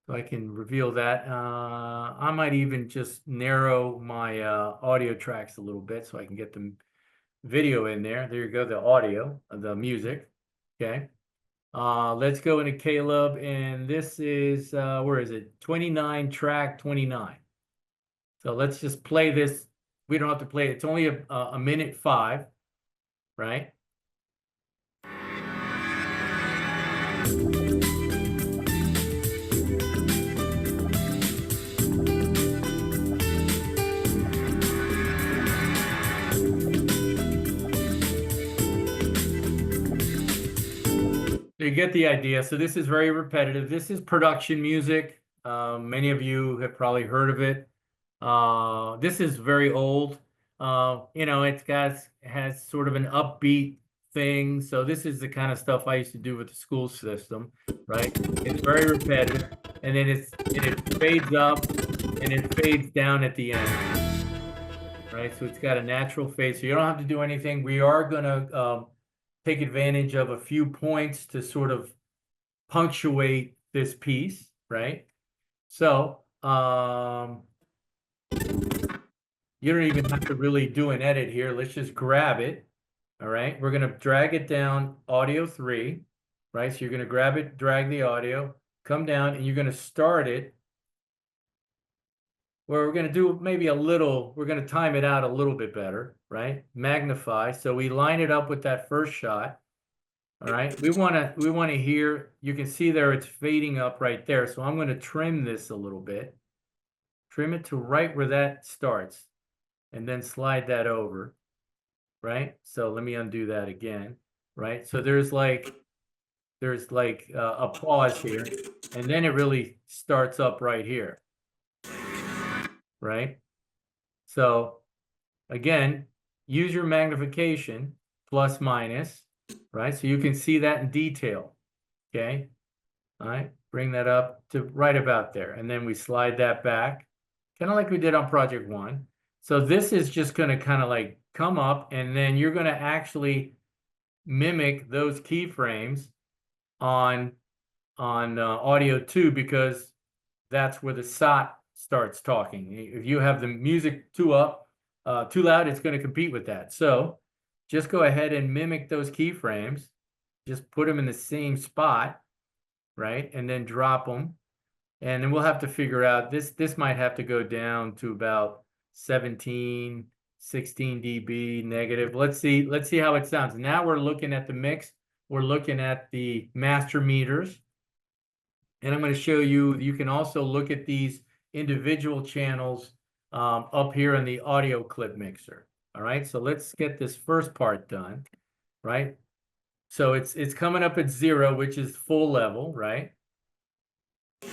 Speaker 1: So I can reveal that. I might even just narrow my audio tracks a little bit so I can get the video in there. There you go, the audio, the music. Okay. Let's go into Caleb, and this is where is it? 29 track 29. So let's just play this. We don't have to play it. It's only a minute 5, right? You get the idea. So this is very repetitive. This is production music. Many of you have probably heard of it. This is very old. You know, has sort of an upbeat thing. So this is the kind of stuff I used to do with the school system, right? It's very repetitive, and then it fades up and it fades down at the end, right? So it's got a natural fade. So you don't have to do anything. We are gonna take advantage of a few points to sort of punctuate this piece, right? So you don't even have to really do an edit here. Let's just grab it. All right, we're gonna drag it down, audio 3, right? So you're gonna grab it, drag the audio, come down, and you're gonna start it where we're gonna do maybe we're gonna time it out a little bit better, right? Magnify, so we line it up with that first shot. All right, we wanna hear, you can see there it's fading up right there. So I'm gonna trim this a little bit, trim it to right where that starts, and then slide that over, right? So let me undo that again, right? So there's like a pause here, and then it really starts up right here, right? So again, use your magnification, plus minus, right? So you can see that in detail, okay? All right, bring that up to right about there, and then we slide that back, kind of like we did on project 1. So this is just gonna kind of like come up, and then you're gonna actually mimic those keyframes on audio 2, because that's where the SOT starts talking. If you have the music too loud, it's going to compete with that. So just go ahead and mimic those keyframes. Just put them in the same spot, right? And then drop them. And then we'll have to figure out, this might have to go down to about 17, 16 dB negative. Let's see how it sounds. Now we're looking at the mix. We're looking at the master meters. And I'm going to show you, you can also look at these individual channels up here in the audio clip mixer. All right, so let's get this first part done, right? So it's coming up at 0, which is full level, right?
Speaker 2: As a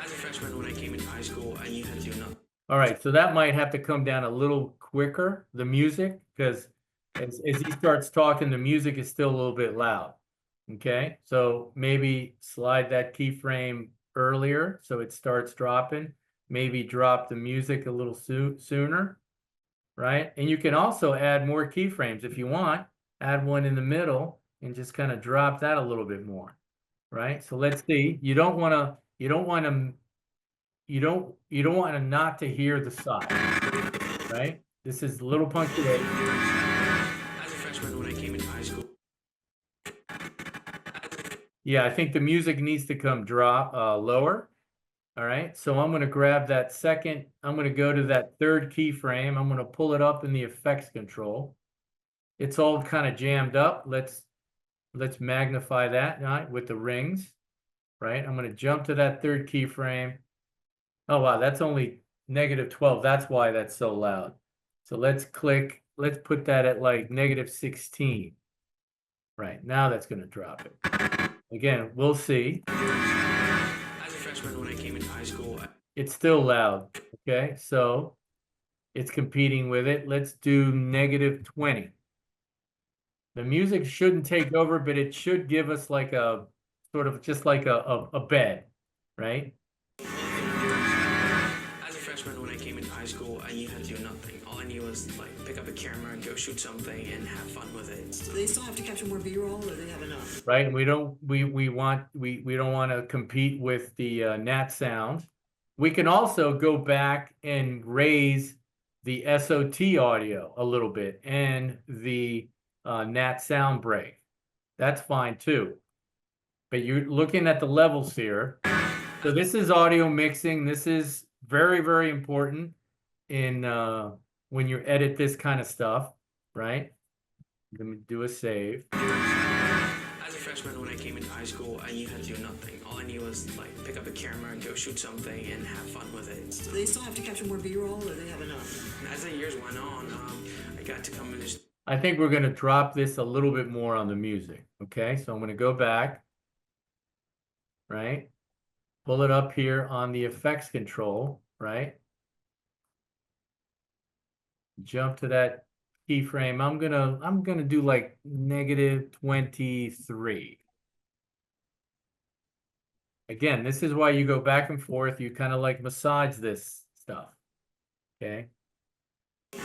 Speaker 2: freshman, when I came into high school, I knew how to do nothing.
Speaker 1: All right, so that might have to come down a little quicker, the music, because as he starts talking, the music is still a little bit loud. Okay, so maybe slide that keyframe earlier so it starts dropping. Maybe drop the music a little sooner, right? And you can also add more keyframes if you want. Add one in the middle and just kind of drop that a little bit more, right? So let's see. You don't want to not to hear the side, right? This is a little punctuation.
Speaker 2: As a freshman, when I came into high school.
Speaker 1: Yeah, I think the music needs to come lower. All right, so I'm going to grab that second. I'm going to go to that third keyframe. I'm going to pull it up in the effects control. It's all kind of jammed up. Let's magnify that, right, with the rings, right? I'm going to jump to that third keyframe. Oh, wow, that's only -12. That's why that's so loud. So let's put that at like -16. Right, now that's going to drop it. Again, we'll see.
Speaker 2: As a freshman, when I came into high school,
Speaker 1: It's still loud, okay? So it's competing with it. Let's do -20. The music shouldn't take over, but it should give us like a sort of just like a bed, right?
Speaker 2: as a freshman, when I came into high school, I knew how to do nothing. All I knew is like pick up a camera and go shoot something and have fun with it.
Speaker 8: Do they still have to capture more B-roll or they have enough?
Speaker 1: right? And we don't want to compete with the nat sound. We can also go back and raise the SOT audio a little bit and the nat sound break. That's fine too. But you're looking at the levels here. So this is audio mixing. This is very, very important in when you edit this kind of stuff, right? Let me do a save.
Speaker 2: As a freshman, when I came into high school, I knew how to do nothing. All I knew was like pick up a camera and go shoot something and have fun with it.
Speaker 8: Do they still have to capture more B-roll or they have enough?
Speaker 2: And as the years went on, I got to come in this.
Speaker 1: I think we're going to drop this a little bit more on the music. Okay, so I'm going to go back, right? Pull it up here on the effects control, right? Jump to that keyframe. I'm gonna do like -23. Again, this is why you go back and forth. You kind of like massage this stuff. Okay.
Speaker 2: As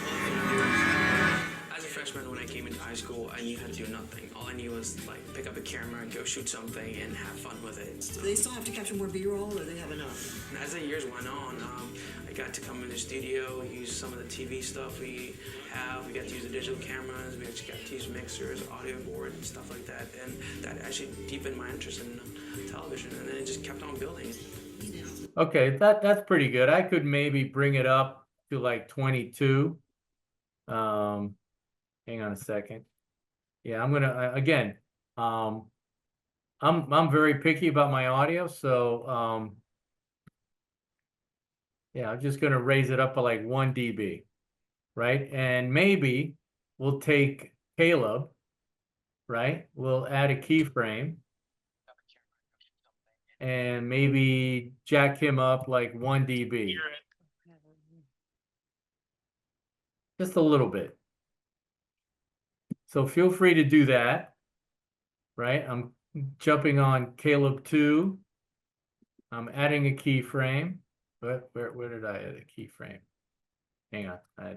Speaker 2: a freshman, when I came into high school, I knew how to do nothing. All I knew was like pick up a camera and go shoot something and have fun with it.
Speaker 8: Do they still have to capture more B-roll or they have enough?
Speaker 2: And as the years went on, I got to come in the studio, use some of the TV stuff we have. We got to use the digital cameras. We actually got to use mixers, audio board, and stuff like that. And that actually deepened my interest in television. And then it just kept on building.
Speaker 1: Okay, that's pretty good. I could maybe bring it up to like 22. Hang on a second. Yeah, I'm gonna again. I'm very picky about my audio, so yeah, I'm just gonna raise it up by like 1 dB, right? And maybe we'll take Caleb, right? We'll add a keyframe and maybe jack him up like 1 dB, just a little bit. So feel free to do that, right? I'm jumping on Caleb 2. I'm adding a keyframe. But where did I add a keyframe? Hang on, I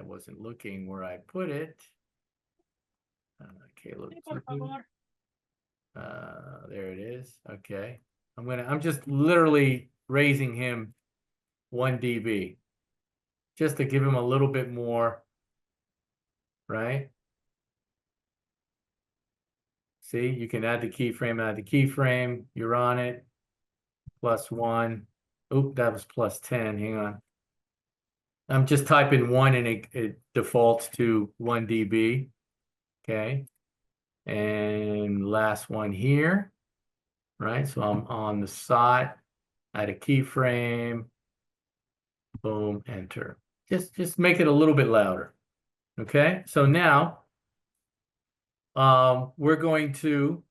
Speaker 1: wasn't looking where I put it. Caleb 2. There it is. Okay. I'm just literally raising him 1 dB just to give him a little bit more, right? See, you can add the keyframe, you're on it, +1. Oop, that was +10, hang on. I'm just typing 1 and it defaults to 1 dB, okay? And last one here, right? So I'm on the side, add a keyframe, boom, enter. Just make it a little bit louder, okay? So now, we're going to,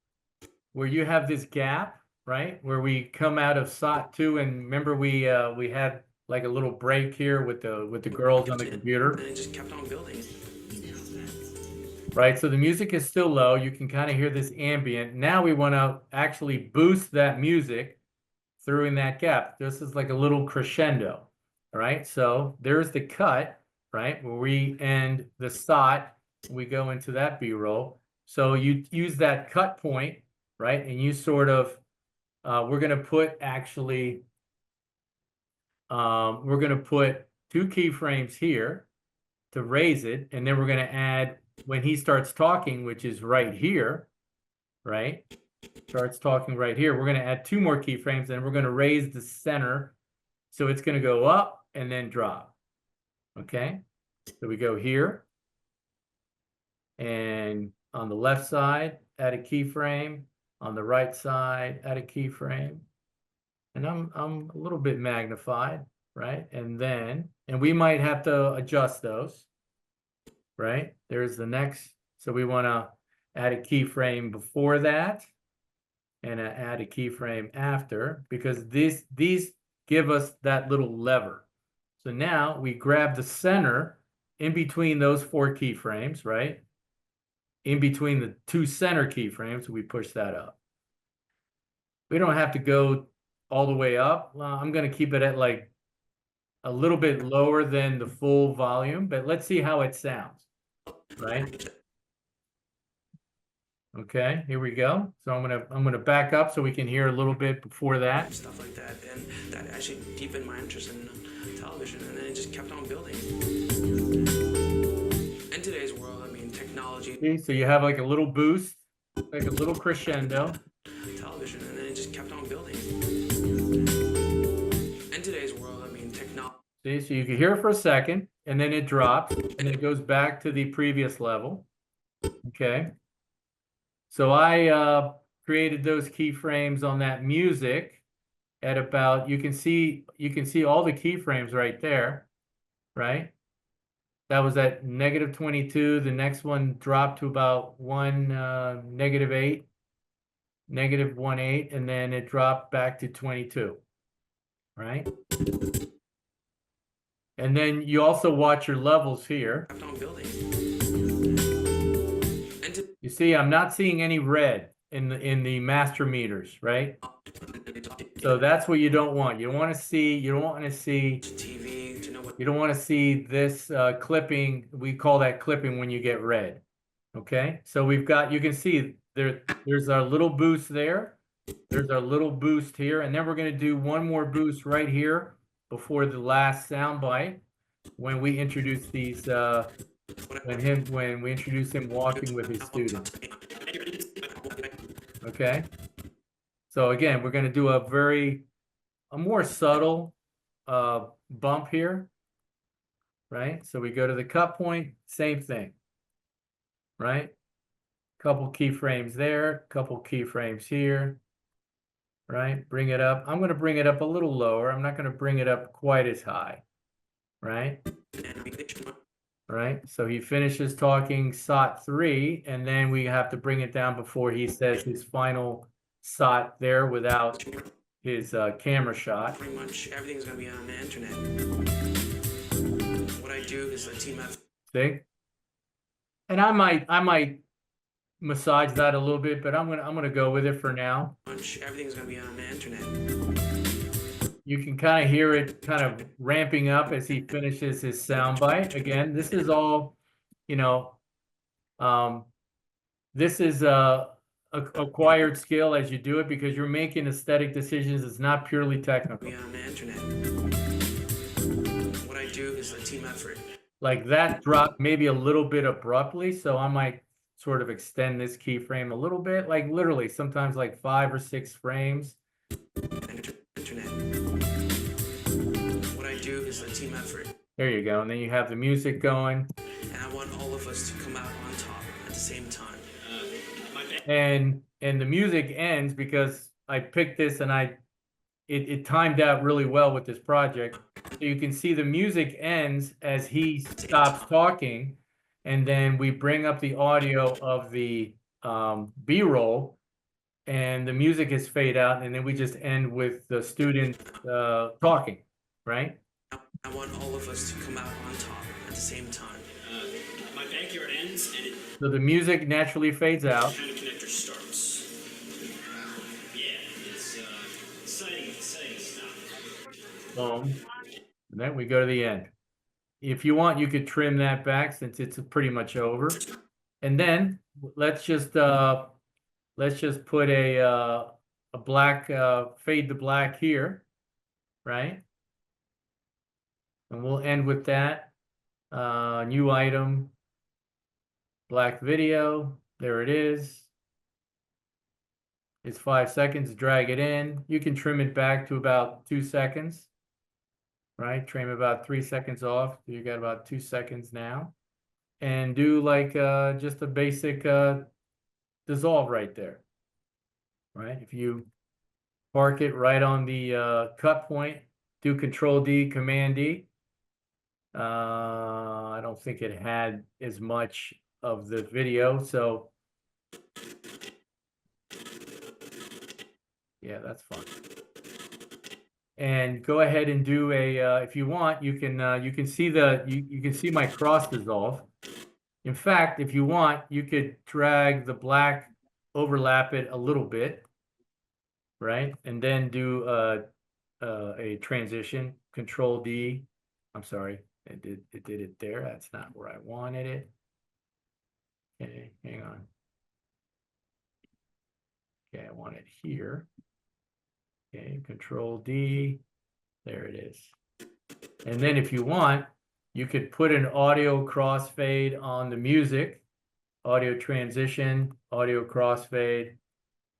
Speaker 1: where you have this gap, right? Where we come out of SOT 2, and remember we had like a little break here with the girls on the computer.
Speaker 2: And it just kept on building.
Speaker 1: Right, so the music is still low. You can kind of hear this ambient. Now we want to actually boost that music through in that gap. This is like a little crescendo. All right, so there's the cut, right? Where we end the SOT, we go into that B-roll. So you use that cut point, right? And you sort of, we're going to put actually, we're going to put 2 keyframes here to raise it. And then we're going to add, when he starts talking, which is right here, right? Starts talking right here. We're going to add 2 more keyframes and we're going to raise the center. So it's going to go up and then drop. Okay. So we go here. And on the left side, add a keyframe. On the right side, add a keyframe. And I'm a little bit magnified, right? And then, and we might have to adjust those. Right? There's the next. So we want to add a keyframe before that and add a keyframe after, because these give us that little lever. So now we grab the center in between those 4 keyframes, right? In between the 2 center keyframes, we push that up. We don't have to go all the way up. I'm going to keep it at like a little bit lower than the full volume, but let's see how it sounds, right? Okay, here we go. So I'm gonna back up so we can hear a little bit before that.
Speaker 2: Stuff like that, and that actually deepened my interest in television, and then it just kept on building. In today's world, I mean, technology,
Speaker 1: See, so you have like a little boost, like a little crescendo.
Speaker 2: television, and then it just kept on building. In today's world, I mean, technology.
Speaker 1: See, so you can hear it for a second, and then it drops, and it goes back to the previous level. Okay. So I created those keyframes on that music at about, you can see all the keyframes right there, right? That was at -22. The next one dropped to about -8, -1.8, and then it dropped back to 22, right? And then you also watch your levels here.
Speaker 2: Kept on building.
Speaker 1: You see, I'm not seeing any red in the master meters, right? So that's what you don't want. You don't want to see
Speaker 2: TV to know what.
Speaker 1: you don't want to see this clipping. We call that clipping when you get red. Okay, so we've got, you can see there's our little boost there. There's our little boost here, and then we're going to do one more boost right here before the last sound bite when we introduce these when we introduce him walking with his students. Okay, so again, we're going to do a more subtle bump here, right? So we go to the cut point, same thing, right? Couple keyframes there, couple keyframes here, right? Bring it up. I'm going to bring it up a little lower. I'm not going to bring it up quite as high, right? Right, so he finishes talking SOT 3, and then we have to bring it down before he says his final SOT there without his camera shot.
Speaker 2: Pretty much everything's gonna be on the internet. What I do is a team effort.
Speaker 1: See? And I might massage that a little bit, but I'm gonna go with it for now.
Speaker 2: Everything's gonna be on the internet.
Speaker 1: You can kind of hear it kind of ramping up as he finishes his soundbite. Again, this is all, you know, this is a acquired skill as you do it because you're making aesthetic decisions. It's not purely technical.
Speaker 2: Be on the internet. What I do is a team effort.
Speaker 1: Like that dropped maybe a little bit abruptly, so I might sort of extend this keyframe a little bit, like literally sometimes like 5 or 6 frames.
Speaker 2: Internet. What I do is a team effort.
Speaker 1: There you go, and then you have the music going.
Speaker 2: And I want all of us to come out on top at the same time.
Speaker 1: And the music ends because I picked this and it timed out really well with this project. So you can see the music ends as he stops talking, and then we bring up the audio of the B-roll, and the music is fade out, and then we just end with the student talking, right?
Speaker 2: I want all of us to come out on top at the same time.
Speaker 9: My backyard ends and it
Speaker 1: So the music naturally fades out.
Speaker 9: kind of connector starts. Yeah, it's exciting stuff.
Speaker 1: Boom. And then we go to the end. If you want, you could trim that back since it's pretty much over. And then let's just put a black fade to black here, right? And we'll end with that. New item, black video. There it is. It's 5 seconds. Drag it in. You can trim it back to about 2 seconds. Right, trim about 3 seconds off. You got about 2 seconds now, and do like just a basic dissolve right there. Right, if you park it right on the cut point, do Control D, Command D. I don't think it had as much of the video, so yeah, that's fine. And go ahead and do a if you want, you can see you can see my cross dissolve. In fact, if you want, you could drag the black, overlap it a little bit, right? And then do a transition, Control D, I'm sorry, it did it there. That's not where I wanted it. Okay, hang on. Okay, I want it here. Okay, Control D. There it is. And then if you want, you could put an audio crossfade on the music, audio transition, audio crossfade,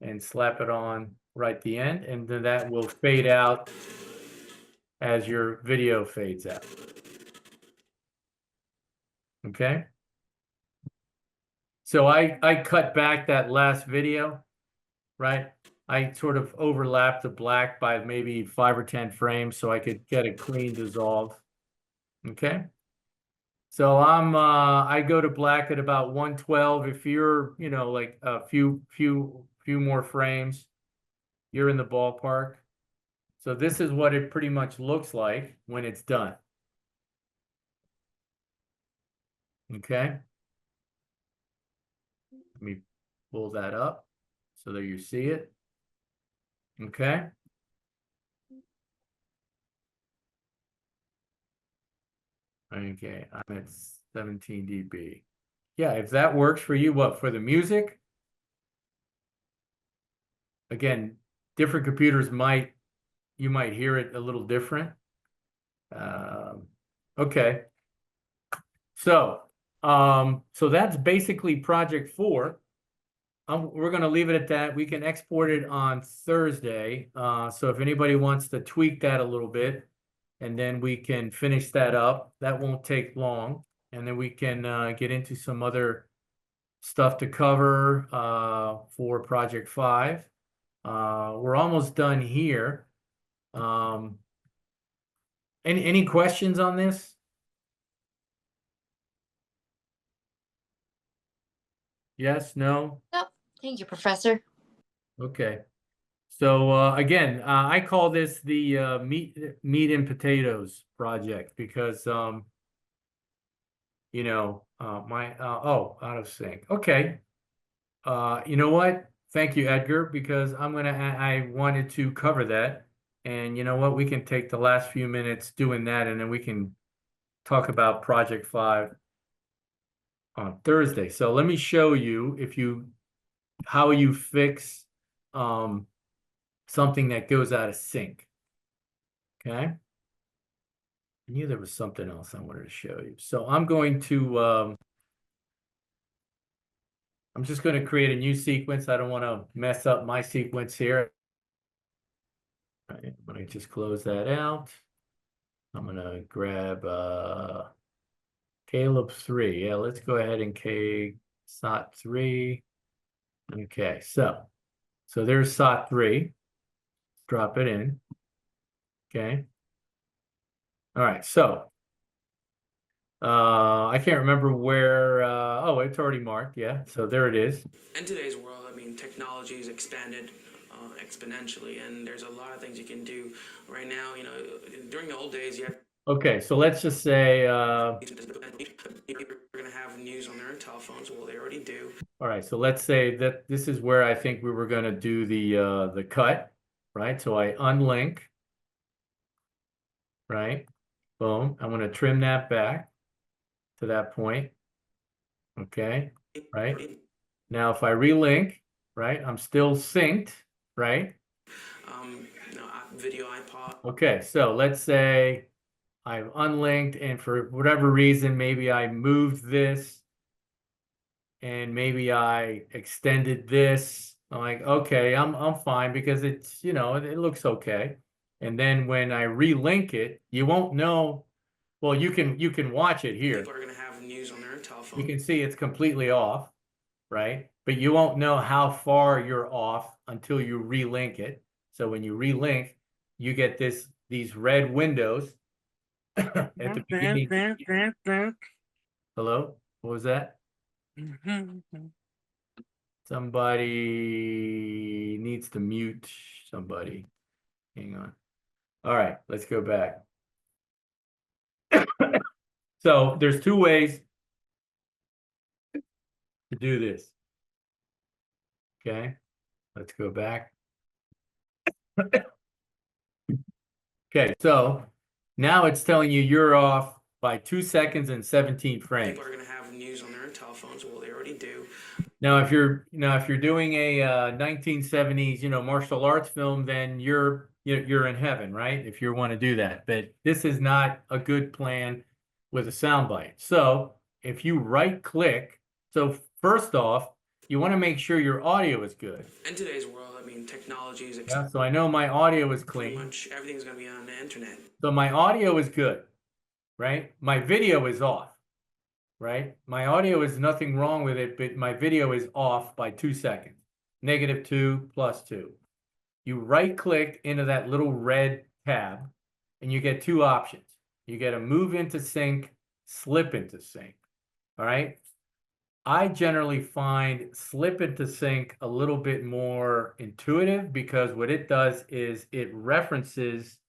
Speaker 1: and slap it on right at the end, and then that will fade out as your video fades out. Okay? So I cut back that last video, right? I sort of overlapped the black by maybe 5 or 10 frames so I could get a clean dissolve. Okay? So I go to black at about 112. If you're, you know, like a few more frames, you're in the ballpark. So this is what it pretty much looks like when it's done. Okay. Let me pull that up so that you see it. Okay. Okay, I'm at 17 dB. Yeah, if that works for you, what, for the music? Again, different computers you might hear it a little different. Okay. So that's basically project 4. We're going to leave it at that. We can export it on Thursday. So if anybody wants to tweak that a little bit, and then we can finish that up. That won't take long. And then we can get into some other stuff to cover for project 5. We're almost done here. Any questions on this? Yes, no?
Speaker 3: Nope. Thank you, Professor.
Speaker 1: Okay. So again, I call this the meat and potatoes project because you know, out of sync. Okay. You know what? Thank you, Edgar, because I wanted to cover that. And you know what? We can take the last few minutes doing that, and then we can talk about project 5 on Thursday. So let me show you how you fix something that goes out of sync. Okay. I knew there was something else I wanted to show you. So I'm going to I'm just going to create a new sequence. I don't want to mess up my sequence here. All right, I'm going to just close that out. I'm going to grab Caleb 3. Yeah, let's go ahead and SOT 3. Okay, so there's SOT 3. Drop it in. Okay. All right, so I can't remember where oh, it's already marked. Yeah, so there it is.
Speaker 2: In today's world, I mean, technology has expanded exponentially, and there's a lot of things you can do right now. You know, during the old days, you had
Speaker 1: Okay, so let's just say
Speaker 2: people are going to have news on their telephones. Well, they already do.
Speaker 1: all right, so let's say that this is where I think we were going to do the cut, right? So I unlink, right? Boom. I'm going to trim that back to that point. Okay, right? Now if I relink, right, I'm still synced, right?
Speaker 2: You know, video iPod.
Speaker 1: Okay, so let's say I've unlinked, and for whatever reason, maybe I moved this and maybe I extended this. I'm like, okay, I'm fine because it's, you know, it looks okay. And then when I relink it, you won't know. Well, you can watch it here.
Speaker 2: People are going to have news on their telephone.
Speaker 1: You can see it's completely off, right? But you won't know how far you're off until you relink it. So when you relink, you get these red windows at the beginning. Hello? What was that? Somebody needs to mute somebody. Hang on. All right, let's go back. So there's 2 ways to do this. Okay, let's go back. Okay, so Now it's telling you you're off by 2 seconds and 17 frames.
Speaker 2: People are gonna have news on their telephones. Well, they already do.
Speaker 1: Now, if you're doing a 1970s, martial arts film, then you're in heaven, right? If you want to do that. But this is not a good plan with a soundbite. So if you right click, so first off, you want to make sure your audio is good.
Speaker 2: In today's world, I mean, technology is
Speaker 1: Yeah, so I know my audio is
Speaker 2: pretty
Speaker 1: clean.
Speaker 2: much everything's gonna be on the internet.
Speaker 1: So my audio is good, right? My video is off, right? My audio is nothing wrong with it, but my video is off by 2 seconds. -2 +2. You right click into that little red tab and you get two options. You get a move into sync, slip into sync. All right. I generally find slip into sync a little bit more intuitive because what it does is it references,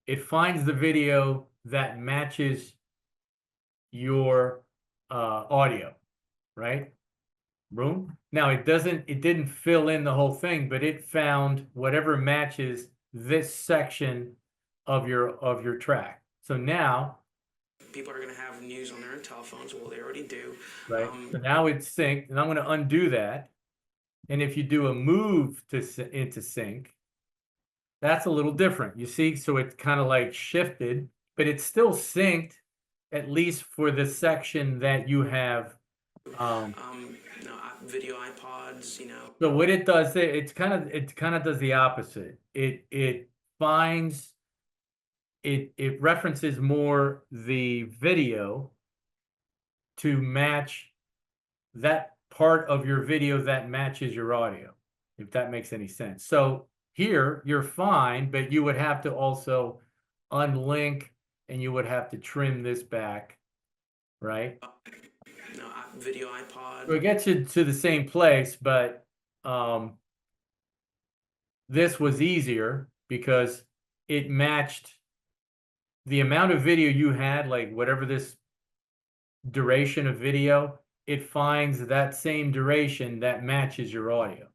Speaker 1: it finds the video that matches your audio, right? Boom. Now it didn't fill in the whole thing, but it found whatever matches this section of your track. So now,
Speaker 2: People are gonna have news on their telephones. Well, they already do.
Speaker 1: right? So now it's synced, and I'm going to undo that. And if you do a move into sync, that's a little different. You see, so it's kind of like shifted, but it's still synced, at least for the section that you have.
Speaker 2: Video iPods,
Speaker 1: So what it does, it kind of does the opposite. It finds, it references more the video to match that part of your video that matches your audio, if that makes any sense. So here you're fine, but you would have to also unlink and you would have to trim this back, right?
Speaker 2: video iPod.
Speaker 1: So it gets you to the same place, but this was easier because it matched the amount of video you had, like whatever this duration of video, it finds that same duration that matches your audio,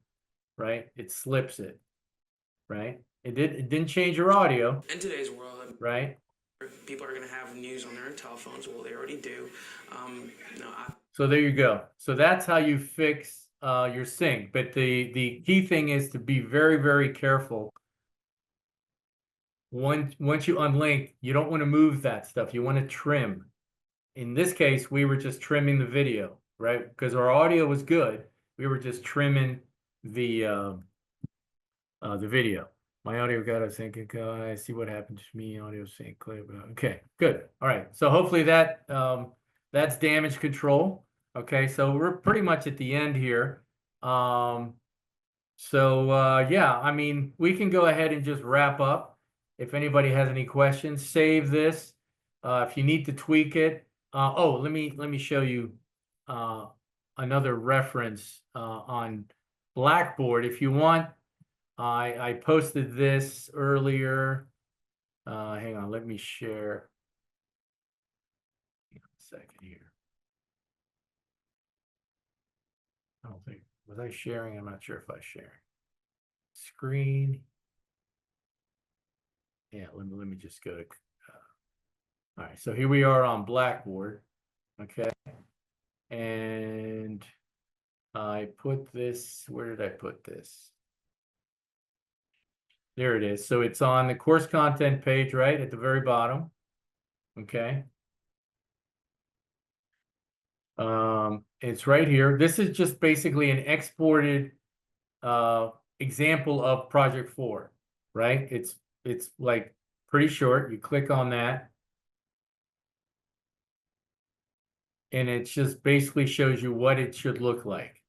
Speaker 1: right? It slips it, right? It didn't change your audio,
Speaker 2: In today's world,
Speaker 1: right?
Speaker 2: people are gonna have news on their telephones. Well, they already do.
Speaker 1: So there you go. So that's how you fix your sync. But the key thing is to be very, very careful. Once you unlink, you don't want to move that stuff. You want to trim. In this case, we were just trimming the video, right? Because our audio was good. We were just trimming the video. My audio got us thinking, I see what happened to me. Audio sync clear. Okay, good. All right. So hopefully that that's damage control. Okay, so we're pretty much at the end here. Yeah, I mean, we can go ahead and just wrap up. If anybody has any questions, save this. If you need to tweak it. Let me show you another reference on Blackboard. If you want, I posted this earlier. Hang on, let me share. Hang on a second here. I don't think, was I sharing? I'm not sure if I shared. Screen. Yeah, let me just go to, all right, so here we are on Blackboard, okay? And I put this, where did I put this? There it is. So it's on the course content page, right, at the very bottom, okay? It's right here. This is just basically an exported example of project 4, right? It's like pretty short. You click on that. And it just basically shows you what it should look like.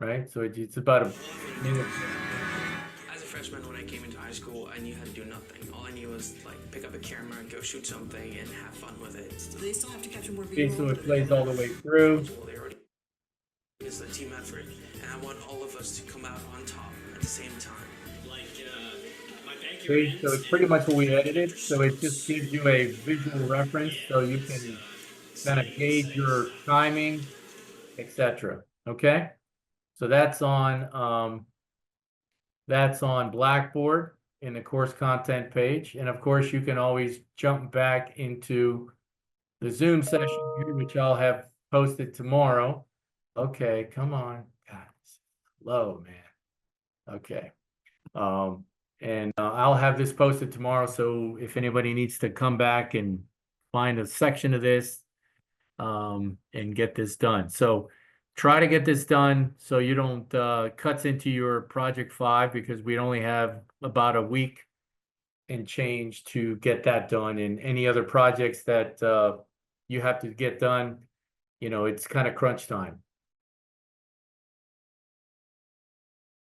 Speaker 1: Right? So it's about a minute.
Speaker 2: As a freshman, when I came into high school, I knew how to do nothing. All I knew was like pick up a camera and go shoot something and have fun with it.
Speaker 8: Do they still have to capture more
Speaker 1: Okay,
Speaker 8: B-roll?
Speaker 1: so it plays all the way through.
Speaker 2: It's a team effort, and I want all of us to come out on top at the same time.
Speaker 9: My backyard
Speaker 1: Okay, so it's pretty much what we edited. So it just gives you a visual reference so you can kind of gauge your timing, etc. Okay? So that's on That's on Blackboard in the course content page. And of course, you can always jump back into the Zoom session here, which I'll have posted tomorrow. Okay, come on. God, it's slow, man. Okay. And I'll have this posted tomorrow. So if anybody needs to come back and find a section of this, and get this done. So try to get this done so you don't cuts into your project 5, because we only have about a week and change to get that done. And any other projects that you have to get done, you know, it's kind of crunch time.